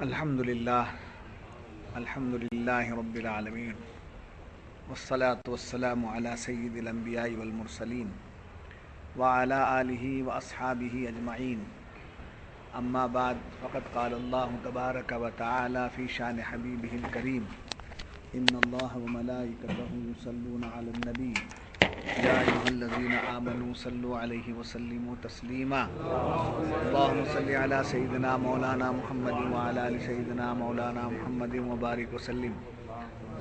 الحمد لله رب العالمين والصلاة والسلام على سيد الأنبياء والمرسلين وعلى آله وأصحابه أجمعين أما بعد فقد قال الله تبارك وتعالى في شان حبيبه الكريم إن الله وملائكته يصلون على النبي يا أيها الذين آمنوا صلوا عليه وسلموا تسليما اللهم صل على سيدنا مولانا محمد وعلى آل سيدنا مولانا محمد وبارك وسلم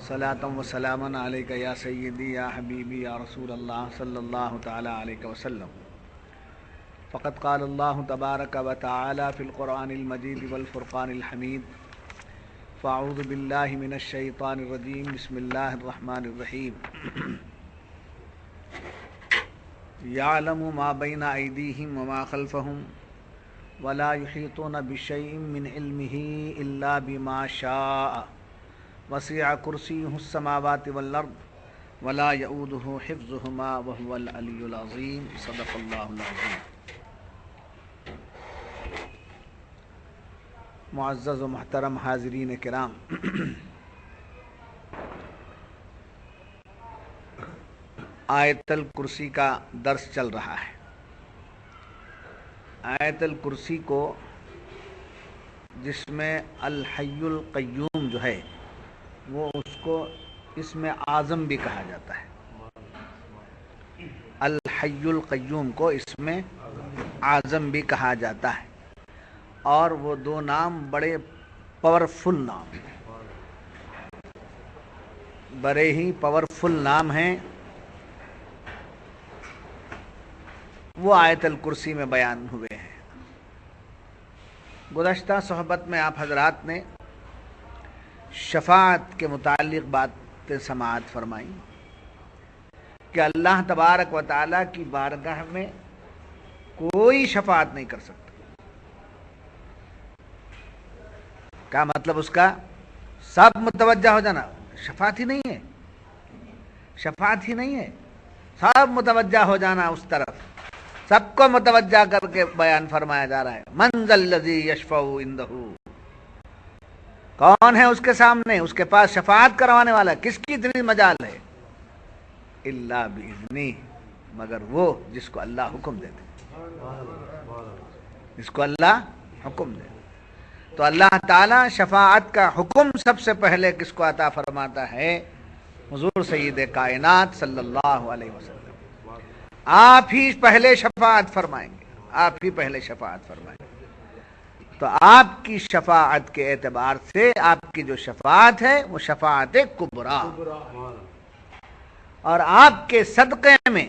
صلاة وسلاما عليك يا سيدي يا حبيبي يا رسول الله صلى الله تعالى عليه وسلم فقد قال الله تبارك وتعالى في القرآن المجيد والفرقان الحميد فأعوذ بالله من الشيطان الرجيم بسم الله الرحمن الرحيم يعلم ما بين أيديهم وما خلفهم ولا يحيطون بشيء من علمه إلا بما شاء وسع كرسيه السماوات والأرض ولا يؤوده حفظهما وهو العلي العظيم صدق الله العظيم. معزز و محترم حاضرین کرام، آیت الکرسی کا درس چل رہا ہے. آیت الکرسی کو جس میں الحی القیوم جو ہے وہ اس کو اسم اعظم بھی کہا جاتا ہے. الحی القیوم کو اسم اعظم بھی کہا جاتا ہے، اور وہ دو نام بڑے پاورفل نام ہیں، بڑے ہی پاورفل نام ہیں. وہ آیت الکرسی میں بیان ہوئے ہیں. گزشتہ صحبت میں آپ حضرات نے شفاعت کے متعلق باتیں سماعت فرمائیں کہ اللہ تبارک و تعالیٰ کی بارگاہ میں کوئی شفاعت نہیں کر سکتا. کیا مطلب اس کا؟ سب متوجہ ہو جانا، شفاعت ہی نہیں ہے، شفاعت ہی نہیں ہے. سب متوجہ ہو جانا اس طرف، سب کو متوجہ کر کے بیان فرمایا جا رہا ہے. من ذا الذی یشفع عندہ، کون ہے اس کے سامنے، اس کے پاس شفاعت کروانے والا؟ کس کی اتنی مجال ہے؟ الا باذنہ، مگر وہ جس کو اللہ حکم دیتے، جس کو اللہ حکم دے. تو اللہ تعالیٰ شفاعت کا حکم سب سے پہلے کس کو عطا فرماتا ہے؟ حضور سید کائنات صلی اللہ علیہ وسلم. آپ ہی پہلے شفاعت فرمائیں گے، آپ ہی پہلے شفاعت فرمائیں گے. تو آپ کی شفاعت کے اعتبار سے آپ کی جو شفاعت ہے وہ شفاعت کبریٰ، اور آپ کے صدقے میں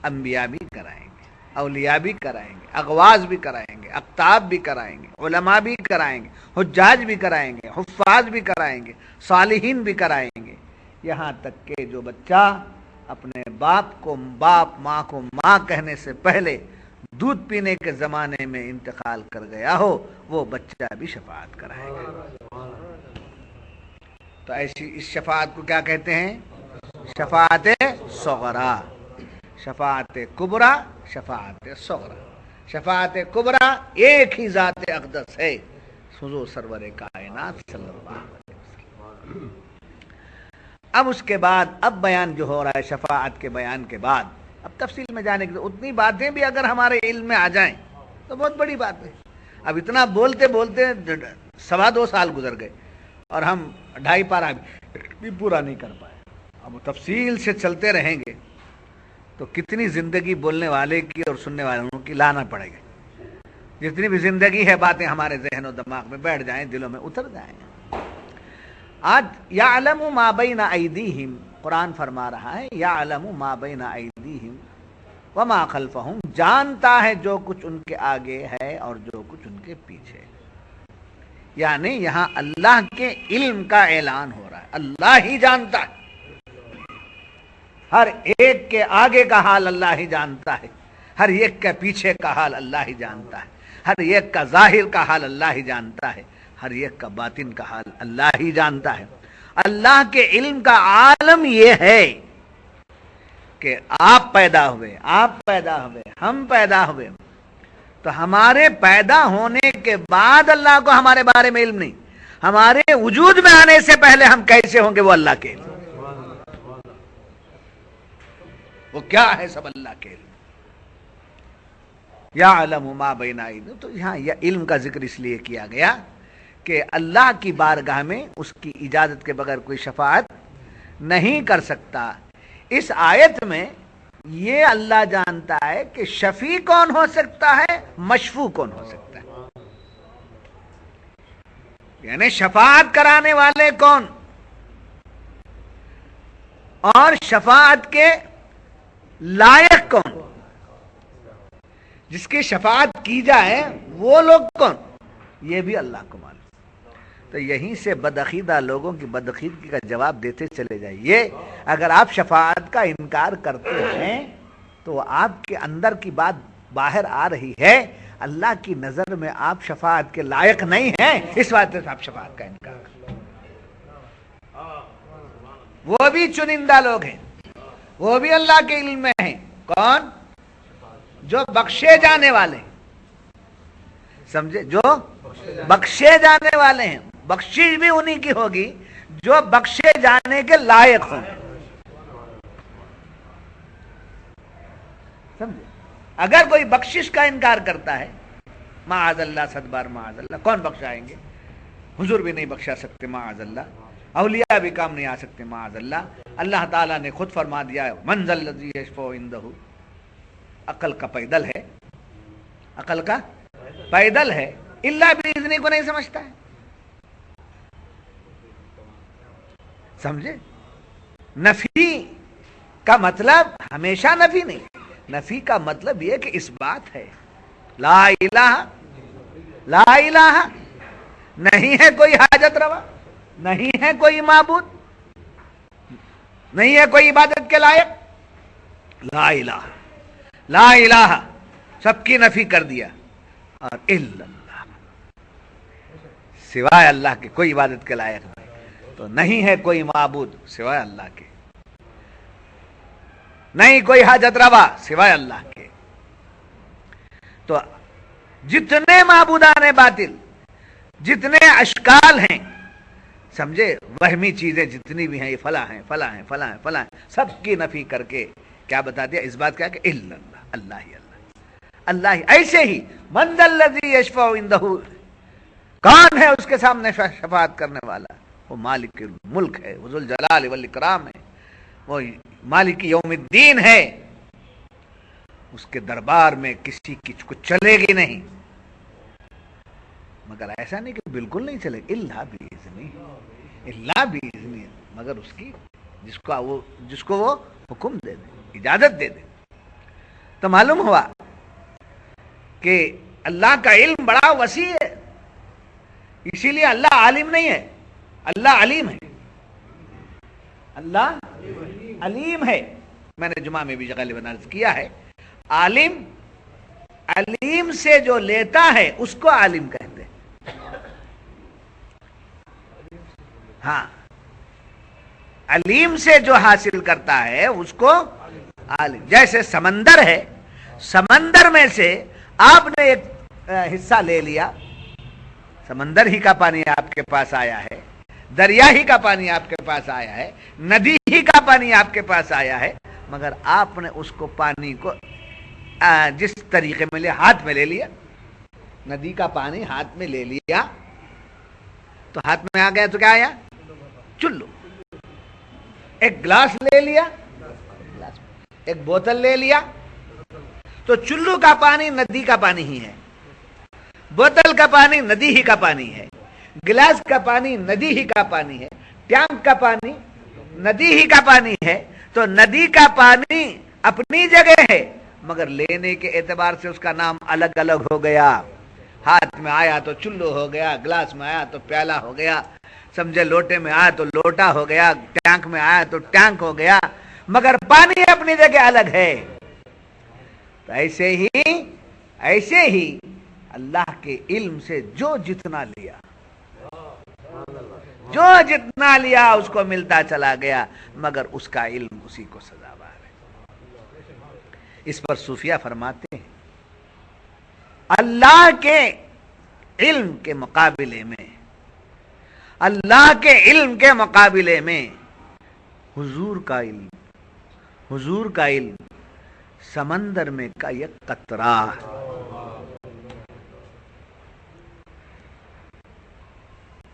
انبیاء بھی کرائیں گے، اولیاء بھی کرائیں گے، اغواز بھی کرائیں گے، اقطاب بھی کرائیں گے، علماء بھی کرائیں گے، حجاج بھی کرائیں گے، حفاظ بھی کرائیں گے، صالحین بھی کرائیں گے. یہاں تک کہ جو بچہ اپنے باپ کو باپ، ماں کو ماں کہنے سے پہلے دودھ پینے کے زمانے میں انتقال کر گیا ہو، وہ بچہ بھی شفاعت کرائے گا. تو ایسی اس شفاعت کو کیا کہتے ہیں؟ شفاعت صغریٰ، شفاعت کبریٰ، شفاعت صغریٰ. شفاعت کبریٰ ایک ہی ذات اقدس ہے، حضور سرور کائنات صلی اللہ علیہ وسلم. اب اس کے بعد اب بیان جو ہو رہا ہے شفاعت کے بیان کے بعد، اب تفصیل میں جانے کی اتنی باتیں بھی اگر ہمارے علم میں آ جائیں تو بہت بڑی بات ہے. اب اتنا بولتے بولتے 2.25 سال گزر گئے اور ہم 2.5 پارہ بھی پورا نہیں کر پائے. اب تفصیل سے چلتے رہیں گے تو کتنی زندگی بولنے والے کی اور سننے والوں کی لانا پڑے گی. جتنی بھی زندگی ہے باتیں ہمارے ذہن و دماغ میں بیٹھ جائیں، دلوں میں اتر جائیں. آج یعلم ما بین ایدیہم، قرآن فرما رہا ہے یعلم ما بین ایدیہم وما خلفہم، جانتا ہے جو کچھ ان کے آگے ہے اور جو کچھ ان کے پیچھے. یعنی یہاں اللہ کے علم کا اعلان ہو رہا ہے. اللہ ہی جانتا ہے، ہر ایک کے آگے کا حال اللہ ہی جانتا ہے، ہر ایک کے پیچھے کا حال اللہ ہی جانتا ہے، ہر ایک کا ظاہر کا حال اللہ ہی جانتا ہے، ہر ایک کا باطن کا حال اللہ ہی جانتا ہے. اللہ کے علم کا عالم یہ ہے کہ آپ پیدا ہوئے، ہم پیدا ہوئے، تو ہمارے پیدا ہونے کے بعد اللہ کو ہمارے بارے میں علم نہیں، ہمارے وجود میں آنے سے پہلے ہم کیسے ہوں گے وہ اللہ کے علم، وہ کیا ہے سب اللہ کے علم۔ یعلم ما بین ایدیہم، تو یہاں یہ علم کا ذکر اس لیے کیا گیا کہ اللہ کی بارگاہ میں اس کی اجازت کے بغیر کوئی شفاعت نہیں کر سکتا۔ اس آیت میں یہ اللہ جانتا ہے کہ شفیع کون ہو سکتا ہے، مشفوع کون ہو سکتا ہے، یعنی شفاعت کرانے والے کون اور شفاعت کے لائق کون، جس کی شفاعت کی جائے وہ لوگ کون، یہ بھی اللہ کو معلوم۔ تو یہیں سے بدعقیدہ لوگوں کی بدعقیدگی کا جواب دیتے چلے جائیے۔ اگر آپ شفاعت کا انکار کرتے ہیں تو آپ کے اندر کی بات باہر آ رہی ہے، اللہ کی نظر میں آپ شفاعت کے لائق نہیں ہیں، اس وجہ سے آپ شفاعت کا انکار کرتے ہیں۔ وہ بھی چنندہ لوگ ہیں، وہ بھی اللہ کے علم میں ہیں، کون؟ جو بخشے جانے والے ہیں، سمجھے، جو بخشے جانے والے ہیں، بخشش بھی انہی کی ہوگی جو بخشے جانے کے لائق ہوں، سمجھے۔ اگر کوئی بخشش کا انکار کرتا ہے، معاذ اللہ، صد بار معاذ اللہ، کون بخشائیں گے؟ حضور بھی نہیں بخشا سکتے معاذ اللہ، اولیاء بھی کام نہیں آ سکتے معاذ اللہ۔ اللہ تعالیٰ نے خود فرما دیا ہے من ذا الذی یشفع عندہ، عقل کا پیدل ہے، عقل کا پیدل ہے، اللہ باذنہ کو نہیں سمجھتا ہے، سمجھے۔ نفی کا مطلب ہمیشہ نفی نہیں، نفی کا مطلب یہ کہ اس بات ہے، لا الہ، لا الہ، نہیں ہے کوئی حاجت روا، نہیں ہے کوئی معبود، نہیں ہے کوئی عبادت کے لائق، لا الہ، لا الہ، سب کی نفی کر دیا، اور الا اللہ، سوائے اللہ کے کوئی عبادت کے لائق نہیں، تو نہیں ہے کوئی معبود سوائے اللہ کے، نہیں کوئی حاجت روا سوائے اللہ کے۔ تو جتنے معبودان باطل، جتنے اشکال ہیں، سمجھے، وہمی چیزیں جتنی بھی ہیں، یہ فلاں ہیں، فلاں ہیں، فلاں ہیں، فلاں ہیں، سب کی نفی کر کے کیا بتا دیا، اس بات کیا کہ الا اللہ، اللہ ہی اللہ، اللہ ہی۔ ایسے ہی من ذا الذی یشفع عندہ، کون ہے اس کے سامنے شفاعت کرنے والا؟ وہ مالک الملک ہے، وہ ذو الجلال والاکرام ہے، وہ مالک یوم الدین ہے، اس کے دربار میں کسی کی کچھ چلے گی نہیں، مگر ایسا نہیں کہ بالکل نہیں چلے گی، الا باذنہ، الا باذنہ، مگر اس کی جس کو وہ حکم دے دے، اجازت دے دے۔ تو معلوم ہوا کہ اللہ کا علم بڑا وسیع ہے، اسی لیے اللہ عالم نہیں ہے، اللہ علیم ہے، اللہ علیم ہے۔ میں نے جمعہ میں بھی غالباً عرض کیا ہے، عالم علیم سے جو لیتا ہے اس کو عالم کہتے ہیں، ہاں، علیم سے جو حاصل کرتا ہے اس کو عالم۔ جیسے سمندر ہے، سمندر میں سے آپ نے ایک حصہ لے لیا، سمندر ہی کا پانی آپ کے پاس آیا ہے، دریا ہی کا پانی آپ کے پاس آیا ہے، ندی ہی کا پانی آپ کے پاس آیا ہے، مگر آپ نے اس کو پانی کو جس طریقے میں ہاتھ میں لے لیا، ندی کا پانی ہاتھ میں لے لیا تو ہاتھ میں آ گیا تو کیا آیا؟ چلو۔ ایک گلاس لے لیا، ایک بوتل لے لیا، تو چلو کا پانی ندی کا پانی ہی ہے، بوتل کا پانی ندی ہی کا پانی ہے، گلاس کا پانی ندی ہی کا پانی ہے، ٹینک کا پانی ندی ہی کا پانی ہے۔ تو ندی کا پانی اپنی جگہ ہے، مگر لینے کے اعتبار سے اس کا نام الگ الگ ہو گیا، ہاتھ میں آیا تو چلو ہو گیا، گلاس میں آیا تو پیالہ ہو گیا، سمجھے، لوٹے میں آیا تو لوٹا ہو گیا، ٹینک میں آیا تو ٹینک ہو گیا، مگر پانی اپنی جگہ الگ ہے۔ تو ایسے ہی اللہ کے علم سے جو جتنا لیا اس کو ملتا چلا گیا، مگر اس کا علم اسی کو سزاوار ہے۔ اس پر صوفیہ فرماتے ہیں اللہ کے علم کے مقابلے میں، اللہ کے علم کے مقابلے میں حضور کا علم، حضور کا علم سمندر میں کا یک قطرہ.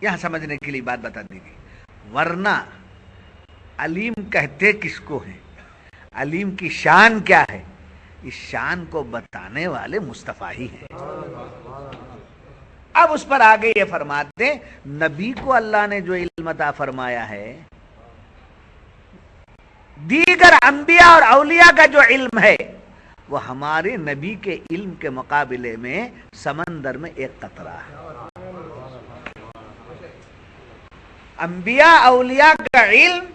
یہاں سمجھنے کے لیے بات بتا دی گئی، ورنہ علیم کہتے کس کو ہیں؟ علیم کی شان کیا ہے؟ اس شان کو بتانے والے مصطفیٰ ہی ہیں. اب اس پر آگے یہ فرماتے ہیں نبی کو اللہ نے جو علم عطا فرمایا ہے، دیگر انبیاء اور اولیاء کا جو علم ہے وہ ہمارے نبی کے علم کے مقابلے میں سمندر میں ایک قطرہ ہے. انبیاء اولیاء کا علم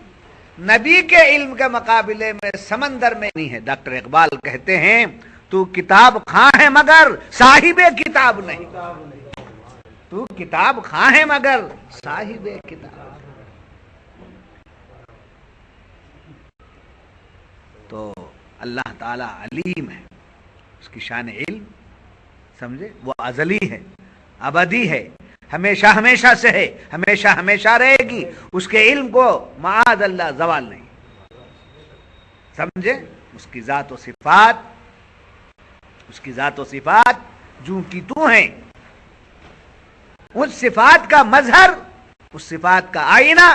نبی کے علم کے مقابلے میں سمندر میں نہیں ہے. ڈاکٹر اقبال کہتے ہیں تو کتاب خواں ہے مگر صاحب کتاب نہیں، تو کتاب خواں ہے مگر صاحب کتاب. تو اللہ تعالی علیم ہے، اس کی شان علم سمجھے وہ ازلی ہے، ابدی ہے، ہمیشہ ہمیشہ سے ہے، ہمیشہ ہمیشہ رہے گی. اس کے علم کو معاذ اللہ زوال نہیں. سمجھے؟ اس کی ذات و صفات، اس کی ذات و صفات جو کی تو ہیں، اس صفات کا مظہر، اس صفات کا آئینہ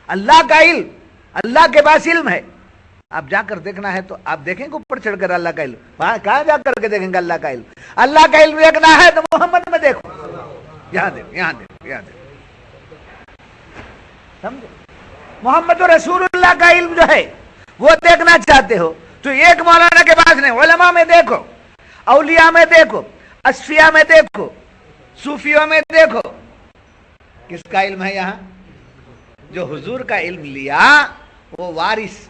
اللہ کا علم. اللہ کے پاس علم ہے. آپ جا کر دیکھنا ہے تو آپ دیکھیں گے اوپر چڑھ کر اللہ کا علم. کہاں جا کر کے دیکھیں گے اللہ کا علم؟ اللہ کا علم دیکھنا ہے تو محمد میں دیکھو، یہاں دیکھو، یہاں دیکھو، یہاں دیکھو. سمجھے؟ محمد رسول اللہ کا علم جو ہے وہ دیکھنا چاہتے ہو تو ایک مولانا کے پاس نہیں، علماء میں دیکھو، اولیاء میں دیکھو، اصفیاء میں دیکھو، صوفیوں میں دیکھو. کس کا علم ہے یہاں؟ جو حضور کا علم لیا وہ وارث.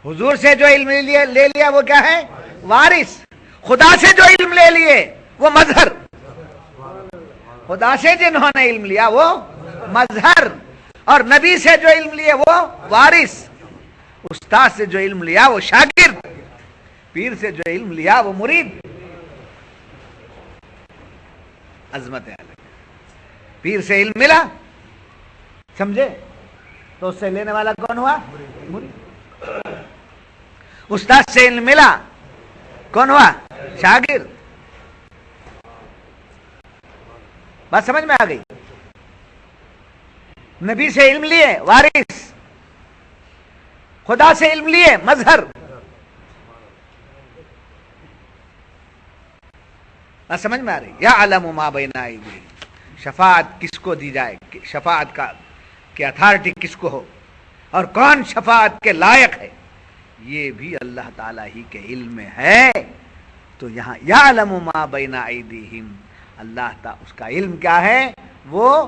حضور سے جو علم لے لیا وہ کیا ہے؟ وارث. خدا سے جو علم لے لیے وہ مظہر. خدا سے جنہوں نے علم لیا وہ مظہر، اور نبی سے جو علم لیے وہ وارث. استاد سے جو علم لیا وہ شاگرد، پیر سے جو علم لیا وہ مرید. عظمت ہے. پیر سے علم ملا، سمجھے، تو اس سے لینے والا کون ہوا؟ مرید. استاد سے علم ملا، کون ہوا؟ شاگرد. بات سمجھ میں آ گئی؟ نبی سے علم لیے وارث، خدا سے علم لیے مظہر. بات سمجھ میں آ رہی؟ یعلم ما بین ایدیہم. شفاعت کس کو دی جائے، شفاعت کا کہ اتھارٹی کس کو ہو اور کون شفاعت کے لائق ہے، یہ بھی اللہ تعالیٰ ہی کے علم میں ہے. تو یہاں یعلم ما بین ایدیہم، اللہ تعالیٰ اس کا علم کیا ہے؟ وہ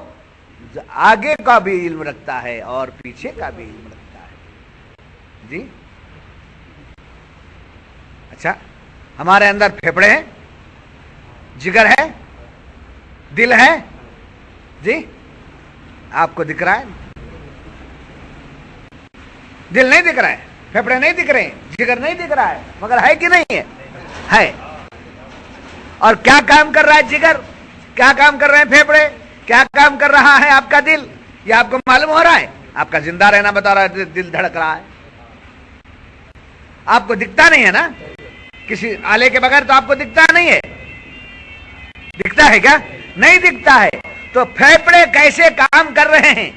آگے کا بھی علم رکھتا ہے اور پیچھے کا بھی علم رکھتا ہے. جی اچھا، ہمارے اندر پھیپڑے ہیں، جگر ہے، دل ہے. جی آپ کو دکھ رہا ہے؟ دل نہیں دکھ رہا ہے، پھیپڑے نہیں دکھ رہے ہیں، جگر نہیں دکھ رہا ہے، مگر ہے کہ نہیں ہے؟ ہے. اور کیا کام کر رہا ہے جگر؟ کیا کام کر رہے ہیں پھیپڑے؟ کیا کام کر رہا ہے آپ کا دل؟ یہ آپ کو معلوم ہو رہا ہے؟ آپ کا زندہ رہنا بتا رہا ہے، دل دھڑک رہا ہے. آپ کو دکھتا نہیں ہے نا، کسی آلے کے بغیر تو آپ کو دکھتا نہیں ہے. دکھتا ہے کیا؟ نہیں دکھتا ہے. تو پھیپڑے کیسے کام کر رہے ہیں،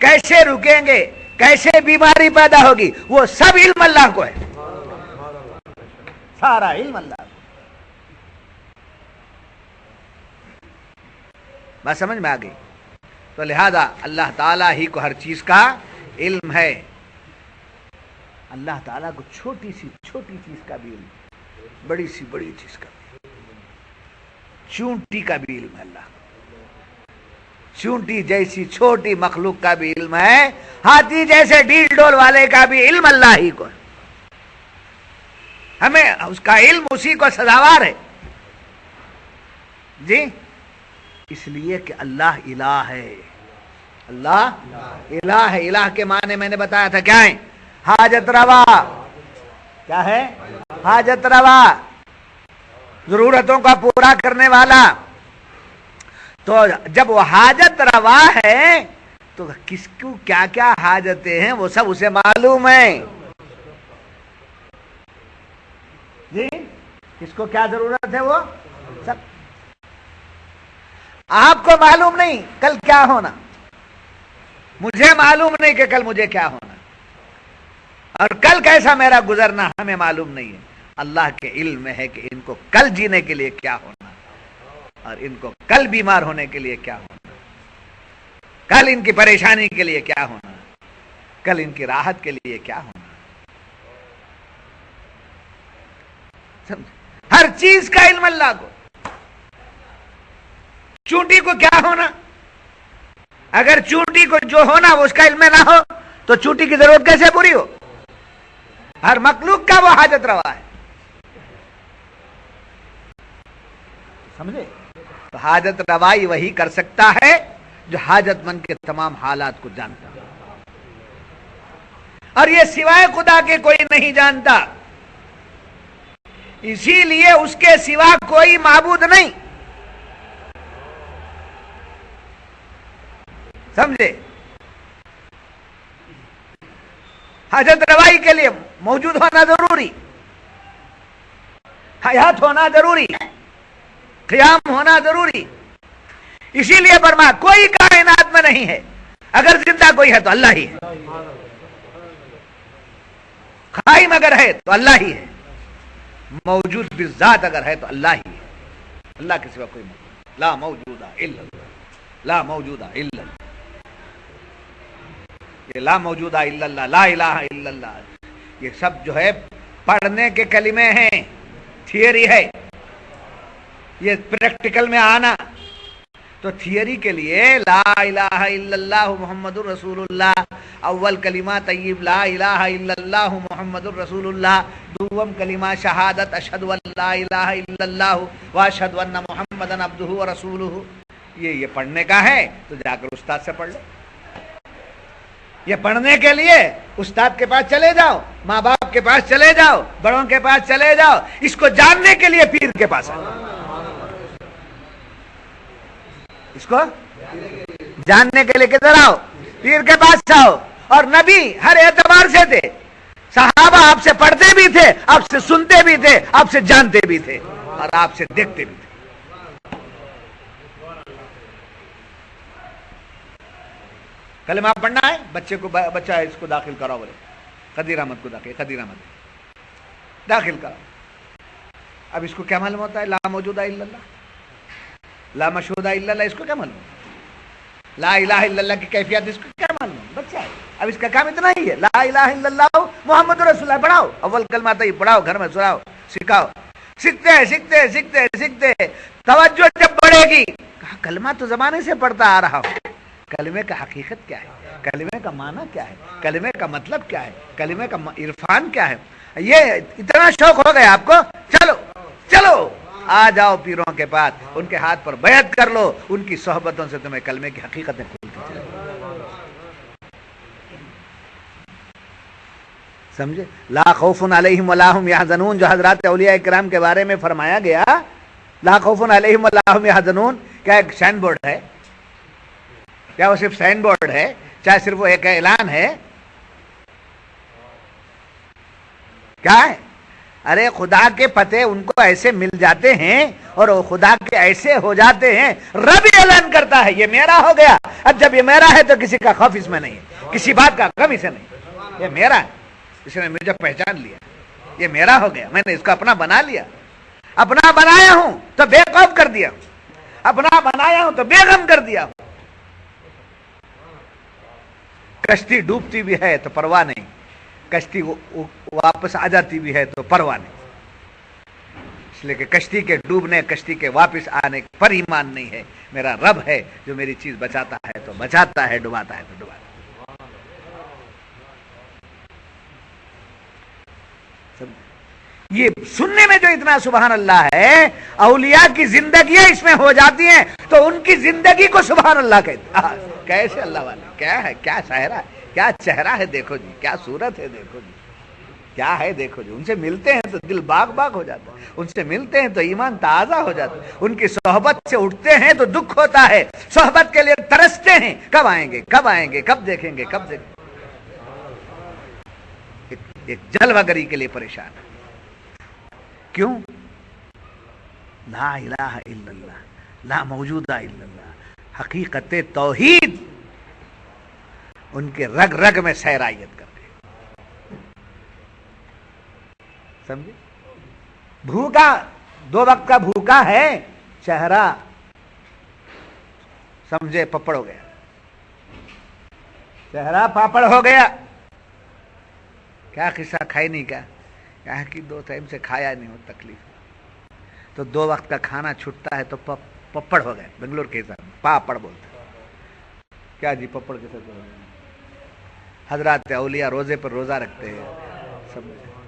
کیسے رکیں گے، کیسے بیماری پیدا ہوگی، وہ سب علم اللہ کو ہے. سارا علم اللہ کو. بات سمجھ میں آ گئی؟ تو لہذا اللہ تعالیٰ ہی کو ہر چیز کا علم ہے. اللہ تعالیٰ کو چھوٹی سی چیز کا بھی علم، بڑی سی بڑی چیز کا بھی، چونٹی کا بھی علم ہے. اللہ چونٹی جیسی چھوٹی مخلوق کا بھی علم ہے. ہاتھی جیسے ڈیل ڈول والے کا بھی علم اللہ ہی کو ہے. ہمیں اس کا علم اسی کو سزاوار ہے. جی اس لیے کہ اللہ الہ ہے. اللہ الہ ہے. الہ کے معنی میں نے بتایا تھا کیا ہے؟ حاجت روا. کیا ہے؟ حاجت روا. ضرورتوں کا پورا کرنے والا. تو جب وہ حاجت روا ہے تو کس کو کیا کیا حاجتیں ہیں وہ سب اسے معلوم ہے. جی کس کو کیا ضرورت ہے وہ سب. آپ کو معلوم نہیں کل کیا ہونا, مجھے معلوم نہیں کہ کل مجھے کیا ہونا, اور کل کیسا میرا گزرنا ہمیں معلوم نہیں ہے. اللہ کے علم میں ہے کہ ان کو کل جینے کے لیے کیا ہونا, اور ان کو کل بیمار ہونے کے لیے کیا ہونا, کل ان کی پریشانی کے لیے کیا ہونا, کل ان کی راحت کے لیے کیا ہونا. ہر چیز کا علم اللہ کو. چونٹی کو کیا ہونا, اگر چونٹی کو جو ہونا وہ اس کا علم نہ ہو تو چونٹی کی ضرورت کیسے پوری ہو. ہر مخلوق کا وہ حاجت روا ہے, سمجھے. تو حاجت روائی وہی کر سکتا ہے جو حاجت مند کے تمام حالات کو جانتا ہے, اور یہ سوائے خدا کے کوئی نہیں جانتا. اسی لیے اس کے سوا کوئی معبود نہیں, سمجھے. حاجت روائی کے لیے موجود ہونا ضروری, حیات ہونا ضروری, قیام ہونا ضروری. اسی لیے فرمایا کوئی کائنات میں نہیں ہے, اگر زندہ کوئی ہے تو اللہ ہی ہے, قائم اگر ہے تو اللہ ہی ہے, موجود بالذات اگر ہے تو اللہ ہی ہے. اللہ کے سوا کوئی موجود, لا موجودہ الا اللہ, لا موجودہ الا اللہ. یہ لا موجودہ الا اللہ, لا الہ الا اللہ, یہ سب جو ہے پڑھنے کے کلمے ہیں, تھیوری ہے. یہ پریکٹیکل میں آنا تو تھیوری کے لیے لا الہ الا اللہ محمد الرسول اللہ, اول کلمہ طیب لا الہ الا اللہ محمد الرسول اللہ, دوم کلمہ شہادت اشہد ان لا الہ الا اللہ واشہد ان محمدا عبدہ ورسولہ. یہ پڑھنے کا ہے تو جا کر استاد سے پڑھ لو. یہ پڑھنے کے لیے استاد کے پاس چلے جاؤ, ماں باپ کے پاس چلے جاؤ, بڑوں کے پاس چلے جاؤ. اس کو جاننے کے لیے پیر کے پاس آؤ, اس کو جاننے کے لیے کدھر آؤ, پیر کے پاس آؤ. اور نبی ہر اعتبار سے تھے, صحابہ آپ سے پڑھتے بھی تھے, آپ سے سنتے بھی تھے, آپ سے جانتے بھی تھے, اور آپ سے دیکھتے بھی تھے. کلمہ پڑھنا ہے, بچے کو بچہ ہے اس کو داخل کراؤ, بولے قدیر احمد کو قدیر احمد داخل کراؤ. اب اس کو کیا معلوم ہوتا ہے, لا موجودہ الا اللہ, لا مشہودہ الا اللہ, اس کو کیا معلوم, لا الہ الا اللہ کی کیفیت اس کو کیا معلوم, بچہ ہے. اب اس کا کام اتنا ہی ہے, لا الہ الا اللہ محمد رسول اللہ پڑھاؤ, اول کلمہ طیب پڑھاؤ, گھر میں سناؤ, سکھاؤ. سیکھتے سیکھتے سیکھتے سیکھتے توجہ جب بڑھے گی, کہا کلمہ تو زمانے سے پڑھتا آ رہا ہوں, کلمے کا حقیقت کیا ہے, کلمے کا معنی کیا ہے, کلمے کا مطلب کیا ہے, کلمے کا عرفان کیا ہے. یہ اتنا شوق ہو گیا آپ کو, چلو چلو آ جاؤ پیروں کے پاس, ان کے ہاتھ پر بیعت کر لو, ان کی صحبتوں سے تمہیں کلمے کی حقیقتیں کھلتی چلے. سمجھے. لا خوف علیہم ولا هم یحزنون, جو حضرات اولیاء کرام کے بارے میں فرمایا گیا, لا خوف علیہم ولا هم یحزنون, کیا ایک سائن بورڈ ہے, کیا وہ صرف سائن بورڈ ہے, چاہے صرف وہ ایک اعلان ہے, کیا ہے. ارے خدا کے پتے ان کو ایسے مل جاتے ہیں اور وہ خدا کے ایسے ہو جاتے ہیں, رب اعلان کرتا ہے یہ میرا ہو گیا. اب جب یہ میرا ہے تو کسی کا خوف اس میں نہیں ہے, کسی بات کا غم اسے نہیں, یہ میرا ہے, اس نے مجھے پہچان لیا, یہ میرا ہو گیا, میں نے اس کو اپنا بنا لیا. اپنا بنایا ہوں تو بے خوف کر دیا, اپنا بنایا ہوں تو بے غم کر دیا. کشتی ڈوبتی بھی ہے تو پرواہ نہیں, کشتی واپس آ جاتی بھی ہے تو پرواہ نہیں, اس لیے کہ کشتی کے ڈوبنے, کشتی کے واپس آنے پر ایمان نہیں ہے. میرا رب ہے جو میری چیز بچاتا ہے تو بچاتا ہے, ڈباتا ہے تو ڈباتا ہے. یہ سننے میں جو اتنا سبحان اللہ ہے, اولیاء کی زندگیاں اس میں ہو جاتی ہیں تو ان کی زندگی کو سبحان اللہ کہتے ہیں. کیسے اللہ والے, کیا ہے, کیا چہرہ ہے, کیا چہرہ ہے, دیکھو جی, کیا صورت ہے, دیکھو جی. کیا ہے دیکھو جو ان سے ملتے ہیں تو دل باغ باغ ہو جاتا ہے، ان سے ملتے ہیں تو ایمان تازہ ہو جاتا ہے، ان کی صحبت سے اٹھتے ہیں تو دکھ ہوتا ہے، صحبت کے لیے ترستے ہیں، کب آئیں گے کب آئیں گے کب دیکھیں گے کب دیکھیں گے، ایک جلوہ گری کے لیے پریشان ہے۔ کیوں؟ لا الہ الا اللہ، لا موجودہ الا اللہ، حقیقت توحید ان کے رگ رگ میں سیرائیت کر گئے، سمجھے؟ بھوکا، 2 وقت کا بھوکا ہے، چہرہ سمجھے پپڑ ہو گیا، چہرہ پاپڑ ہو گیا۔ کیا قصہ کھائی نہیں کیا؟ کہا کہ 2 ٹائم سے کھایا نہیں ہو، تکلیف تو 2 وقت کا کھانا چھٹتا ہے تو پپڑ ہو گئے، بنگلور کے حساب میں پاپڑ بولتے ہیں۔ کیا جی پپڑ کیسے ہو گئے؟ حضرات اولیاء روزے پر روزہ رکھتے ہیں، سب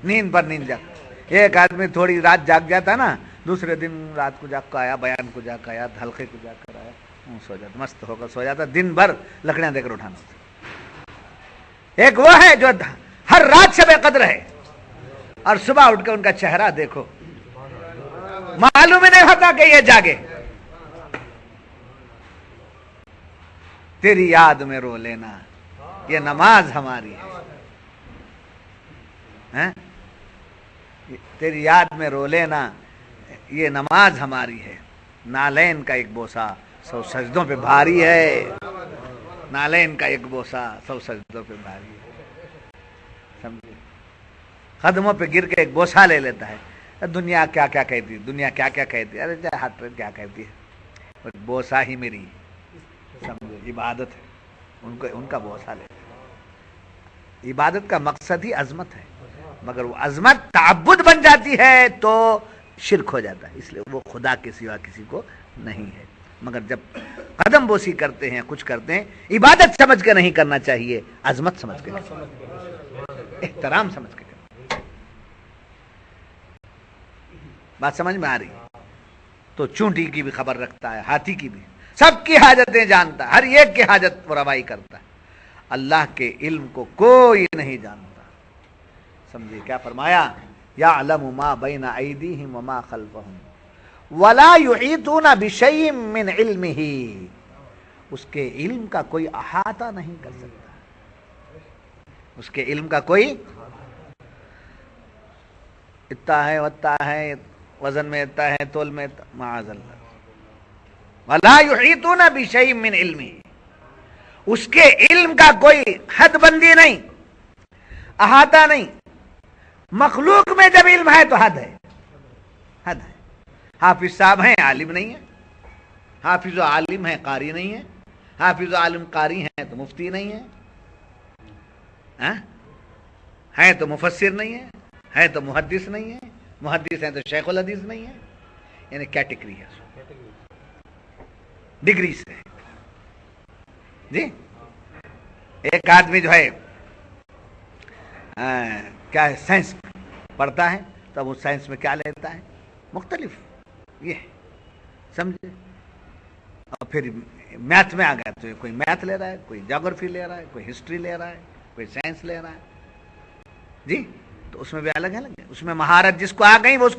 نیند پر نیند جاگ، ایک آدمی تھوڑی رات جاگ جاتا نا، دوسرے دن رات کو جاگ کر آیا، بیان کو جاگ کر آیا، حلقے کو جاگ کر آیا، سو جاتا، مست ہو کر سو جاتا، دن بھر لکڑیاں دے کر اٹھانا ہوتا۔ ایک وہ ہے جو ہر رات سے بے قدر ہے، اور صبح اٹھ کر ان کا چہرہ دیکھو، معلوم ہی نہیں ہوتا کہ یہ جاگے۔ تیری یاد میں رو لینا، یہ نماز ہماری ہے، تیری یاد میں رو لینا، یہ نماز ہماری ہے۔ نالین کا ایک بوسہ 100 سجدوں پہ بھاری ہے، نالین کا ایک بوسہ 100 سجدوں پہ بھاری ہے، سمجھے؟ قدموں پہ گر کے ایک بوسہ لے لیتا ہے، دنیا کیا کیا کہتی ہے، دنیا کیا کیا کہتی ہے، ارے ہاتھ پہ کیا کہتی ہے، بوسہ ہی میری، سمجھے؟ عبادت ہے، ان کا بوسہ لیتا ہے۔ عبادت کا مقصد ہی عظمت ہے، مگر وہ عظمت تعبد بن جاتی ہے تو شرک ہو جاتا ہے، اس لیے وہ خدا کے سوا کسی کو نہیں ہے۔ مگر جب قدم بوسی کرتے ہیں، کچھ کرتے ہیں، عبادت سمجھ کے نہیں کرنا چاہیے، عظمت سمجھ کے، احترام سمجھ کے۔ بات سمجھ میں آ رہی ہے؟ تو چونٹی کی بھی خبر رکھتا ہے، ہاتھی کی بھی، سب کی حاجتیں جانتا ہے، ہر ایک کی حاجت روائی کرتا ہے۔ اللہ کے علم کو کوئی نہیں جانتا، سمجھے؟ کیا فرمایا؟ یعلم ما بین ایدیہم وما خلفہم ولا یحیطون بشیء من علمہ، اس کے علم کا کوئی احاطہ نہیں کر سکتا، اس کے علم کا کوئی، اتنا ہے اتنا ہے، وزن میں اتنا ہے، تول میں معاذ اللہ، ولا یحیطون بشیء من علمہ، اس کے علم کا کوئی حد بندی نہیں، احاطہ نہیں۔ مخلوق میں جب علم ہے تو حد ہے، حد ہے۔ حافظ صاحب ہیں، عالم نہیں ہے، حافظ و عالم ہے، قاری نہیں ہے، حافظ و عالم قاری ہیں تو مفتی نہیں ہے تو مفسر نہیں ہے تو محدث نہیں ہے، محدث ہیں تو شیخ الحدیث نہیں ہے، یعنی کیٹیگری ہے، ڈگری سے جی۔ ایک آدمی جو ہے کیا ہے، سائنس پڑھتا ہے، تب وہ سائنس میں کیا لیتا ہے، مختلف، یہ ہے، سمجھے؟ اور پھر میتھ میں آ گیا تو کوئی میتھ لے رہا ہے، کوئی جیوگرفی لے رہا ہے، کوئی ہسٹری لے رہا ہے، کوئی سائنس لے رہا ہے جی۔ تو اس میں بھی الگ الگ ہے، اس میں مہارت جس کو آ گئی وہ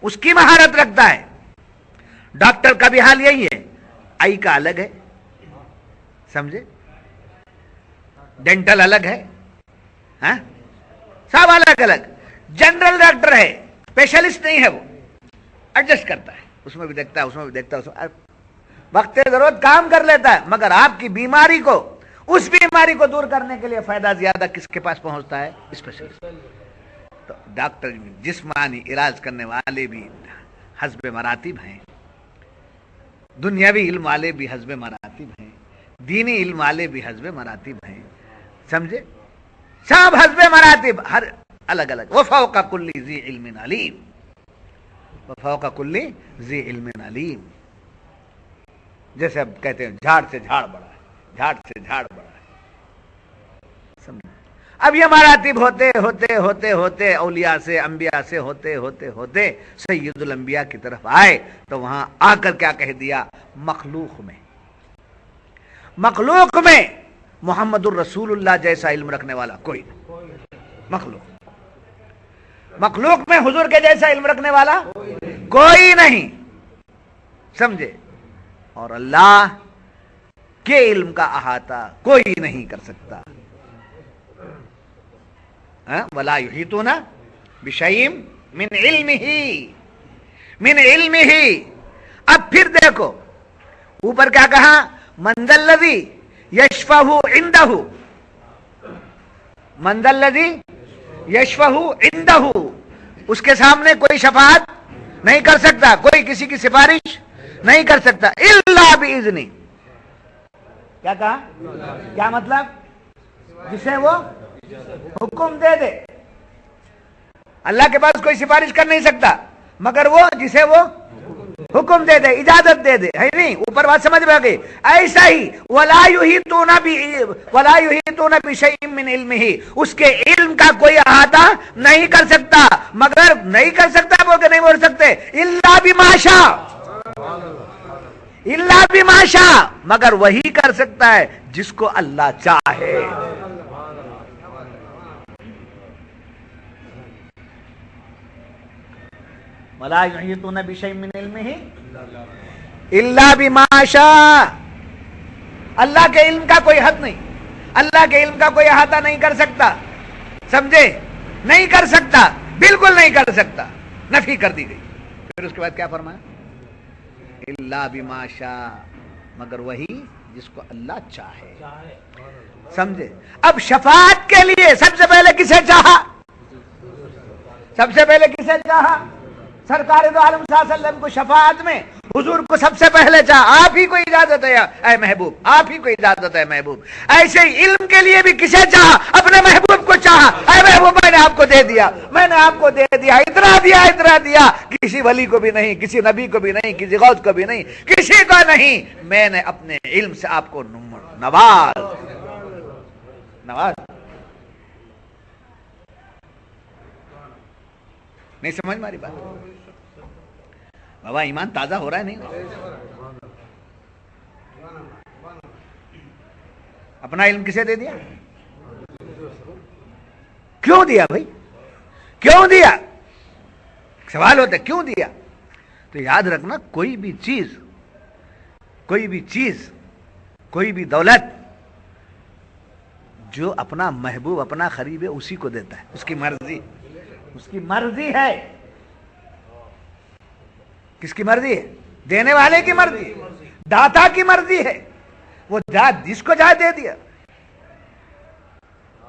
اس کی مہارت رکھتا ہے۔ ڈاکٹر کا بھی حال یہی ہے، آئی کا الگ ہے، سمجھے؟ ڈینٹل الگ ہے، ہاں سب الگ الگ۔ جنرل ڈاکٹر ہے، اسپیشلسٹ نہیں ہے، وہ ایڈجسٹ کرتا ہے، اس میں بھی دیکھتا ہے، اس میں بھی دیکھتا ہے، وقت ضرورت کام کر لیتا ہے، مگر آپ کی بیماری کو، اس بیماری کو دور کرنے کے لیے فائدہ زیادہ کس کے پاس پہنچتا ہے؟ اسپیشلسٹ۔ تو ڈاکٹر جسمانی علاج کرنے والے بھی حسب مراتب ہیں، دنیاوی علم والے بھی حسب مراتب ہیں، دینی علم والے بھی حسب مراتب ہیں، سمجھے؟ سب حسب مراتب، ہر الگ الگ۔ وفوق کل ذی علم علیم، وفوق کل ذی علم علیم، جیسے اب کہتے ہیں جھاڑ سے جھاڑ بڑا ہے، جھاڑ سے جھاڑ بڑا ہے، سمجھے؟ اب یہ مراتب ہوتے ہوتے ہوتے ہوتے اولیاء سے، انبیاء سے ہوتے ہوتے ہوتے سید الانبیاء کی طرف آئے، تو وہاں آ کر کیا کہہ دیا؟ مخلوق میں محمد الرسول اللہ جیسا علم رکھنے والا کوئی نہیں، مخلوق مخلوق میں حضور کے جیسا علم رکھنے والا کوئی نہیں، سمجھے؟ اور اللہ کے علم کا احاطہ کوئی نہیں کر سکتا. وَلَا يُحِيطُونَ بِشَيْءٍ مِّنْ عِلْمِهِ من علمه. اب پھر دیکھو اوپر کیا کہا؟ مَنْ ذَا الَّذِي يَشْفَعُ عِنْدَهُ. مَنْ ذَا الَّذِي يَشْفَعُ عِنْدَهُ، اس کے سامنے کوئی شفاعت نہیں کر سکتا، کوئی کسی کی سفارش نہیں کر سکتا الا بِإِذْنِهِ. کیا کہا؟ کیا مطلب؟ جسے وہ حکم دے دے. اللہ کے پاس کوئی سفارش کر نہیں سکتا مگر وہ جسے وہ حکم دے دے، اجازت دے دے، ہے نہیں؟ اوپر بات سمجھ میں گئی. ایسا ہی وَلَا يُحِيطُونَ بِشَيْءٍ مِّنْ عِلْمِهِ، اس کے علم کا کوئی احاطہ نہیں کر سکتا. مگر نہیں کر سکتا بول کے نہیں بول سکتے الا بما شاء، الا بما شاء، مگر وہی کر سکتا ہے جس کو اللہ چاہے. وَلَا يُحِيطُونَ بِشَيْءٍ مِّنْ عِلْمِهِ إِلَّا بِمَا شَاءَ. اللہ کے علم کا کوئی حد نہیں، اللہ کے علم کا کوئی احاطہ نہیں کر سکتا، سمجھے؟ نہیں کر سکتا، بالکل نہیں کر سکتا، نفی کر دی گئی. پھر اس کے بعد کیا فرمایا؟ إِلَّا بِمَا شَاءَ، مگر وہی جس کو اللہ چاہے. سمجھے؟ اب شفاعت کے لیے سب سے پہلے کسے چاہا؟ سب سے پہلے کسے چاہا؟ سرکار دو عالم صلی اللہ علیہ وسلم کو شفاعت میں حضور کو سب سے پہلے چاہا. آپ ہی کو اجازت ہے اے محبوب، آپ ہی کو اجازت ہے محبوب. ایسے ہی علم کے لیے بھی کسے چاہا؟ اپنے محبوب کو چاہا. اے محبوب میں نے آپ کو دے دیا، میں نے آپ کو دے دیا، اتنا دیا اتنا دیا. کسی ولی کو بھی نہیں، کسی نبی کو بھی نہیں، کسی غوث کو بھی نہیں، کسی کو نہیں. میں نے اپنے علم سے آپ کو نواز. نہیں سمجھ ماری بات؟ بابا ایمان تازہ ہو رہا ہے نہیں؟ اپنا علم کسے دے دیا؟ کیوں دیا بھائی؟ کیوں دیا؟ سوال ہوتا ہے کیوں دیا؟ تو یاد رکھنا کوئی بھی چیز، کوئی بھی دولت جو اپنا محبوب، اپنا قریب ہے اسی کو دیتا ہے. اس کی مرضی ہے. کس کی مرضی ہے؟ دینے والے کی مرضی، داتا کی مرضی ہے. وہ جس کو جائے دے دیا.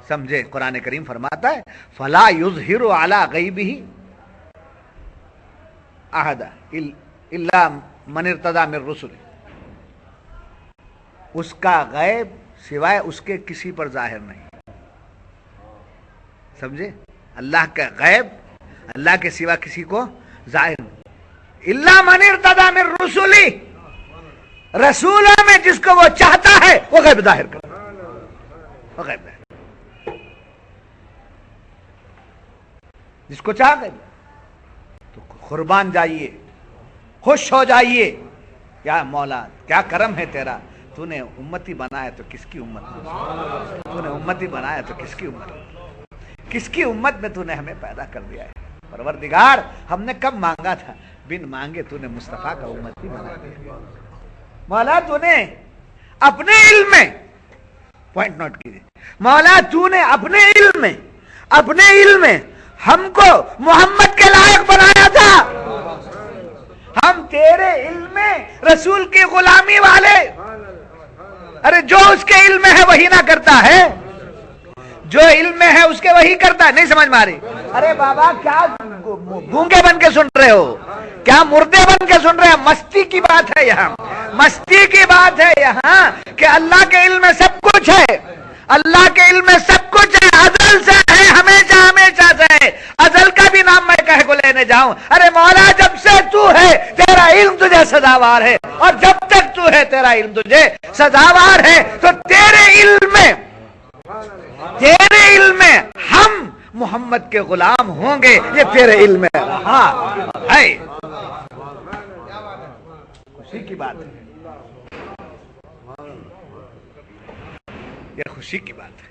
سمجھے؟ قرآن کریم فرماتا ہے فَلَا يُظْهِرُ عَلَى غَيْبِهِ أَحَدًا إِلَّا مَنِ ارْتَضَىٰ مِن رُّسُلِهِ. اس کا غیب سوائے اس کے کسی پر ظاہر نہیں. سمجھے؟ اللہ کا غیب اللہ کے سوا کسی کو ظاہر نہیں. الا من ارتضی من رسلی، رسولوں میں جس کو وہ چاہتا ہے وہ غیب ظاہر کرتا ہے. وہ غیب ظاہر جس کو چاہے. تو قربان جائیے، خوش ہو جائیے. یا مولا کیا کرم ہے تیرا، تو نے امتی بنایا تو کس کی امت میں، تو نے امتی بنایا تو کس کی امت میں، کس کی امت میں تو نے ہمیں پیدا کر دیا ہے. پروردگار ہم نے کب مانگا تھا، بن مانگے تو نے مصطفیٰ کا امتی بنا دیا. مولا تو نے اپنے علم میں، پوائنٹ نوٹ کیجیے، مولا تو نے اپنے علم میں ہم کو محمد کے لائق بنایا تھا. ہم تیرے علم میں رسول کی غلامی والے. ارے جو اس کے علم میں ہے وہی نہ کرتا ہے، جو علم میں ہے اس کے وہی کرتا ہے. نہیں سمجھ میں آ رہی؟ ارے بابا کیا گونگے بن کے سن رہے ہو، کیا مردے بن کے سن رہے ہیں؟ مستی کی بات ہے یہاں، مستی کی بات ہے یہاں کہ اللہ کے علم میں سب کچھ ہے. اللہ کے علم میں سب کچھ ہے، ازل سے ہے، ہمیشہ سے ہے. ازل کا بھی نام میں کہہ کو لینے جاؤں. ارے مولا جب سے تو ہے تیرا علم تجھے سزاوار ہے، اور جب تک تو ہے تیرا علم تجھے سزاوار ہے. تو تیرے علم میں ہم محمد کے غلام ہوں گے، یہ تیرے علم میں ہے. خوشی کی بات ہے، یہ خوشی کی بات ہے،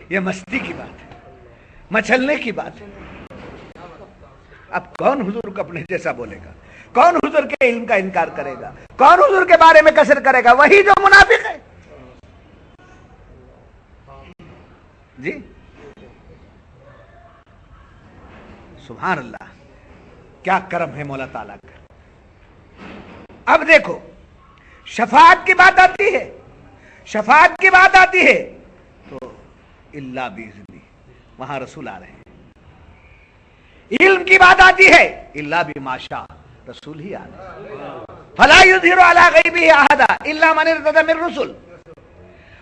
یہ مستی کی بات ہے، مچلنے کی بات ہے. اب کون حضور کو اپنے جیسا بولے گا؟ کون حضور کے علم کا انکار کرے گا؟ کون حضور کے بارے میں کثر کرے گا؟ وہی جو منافق ہے. جی سبحان اللہ، کیا کرم ہے مولا تعالیٰ کا. اب دیکھو شفاعت کی بات آتی ہے، شفاعت کی بات آتی ہے تو اللہ باذنہ، وہاں رسول آ رہے ہیں. علم کی بات آتی ہے اللہ بما شاء، رسول ہی آ رہے ہیں. فلا یظہر علی غیبہ احدا الا من ارتضی من الرسل،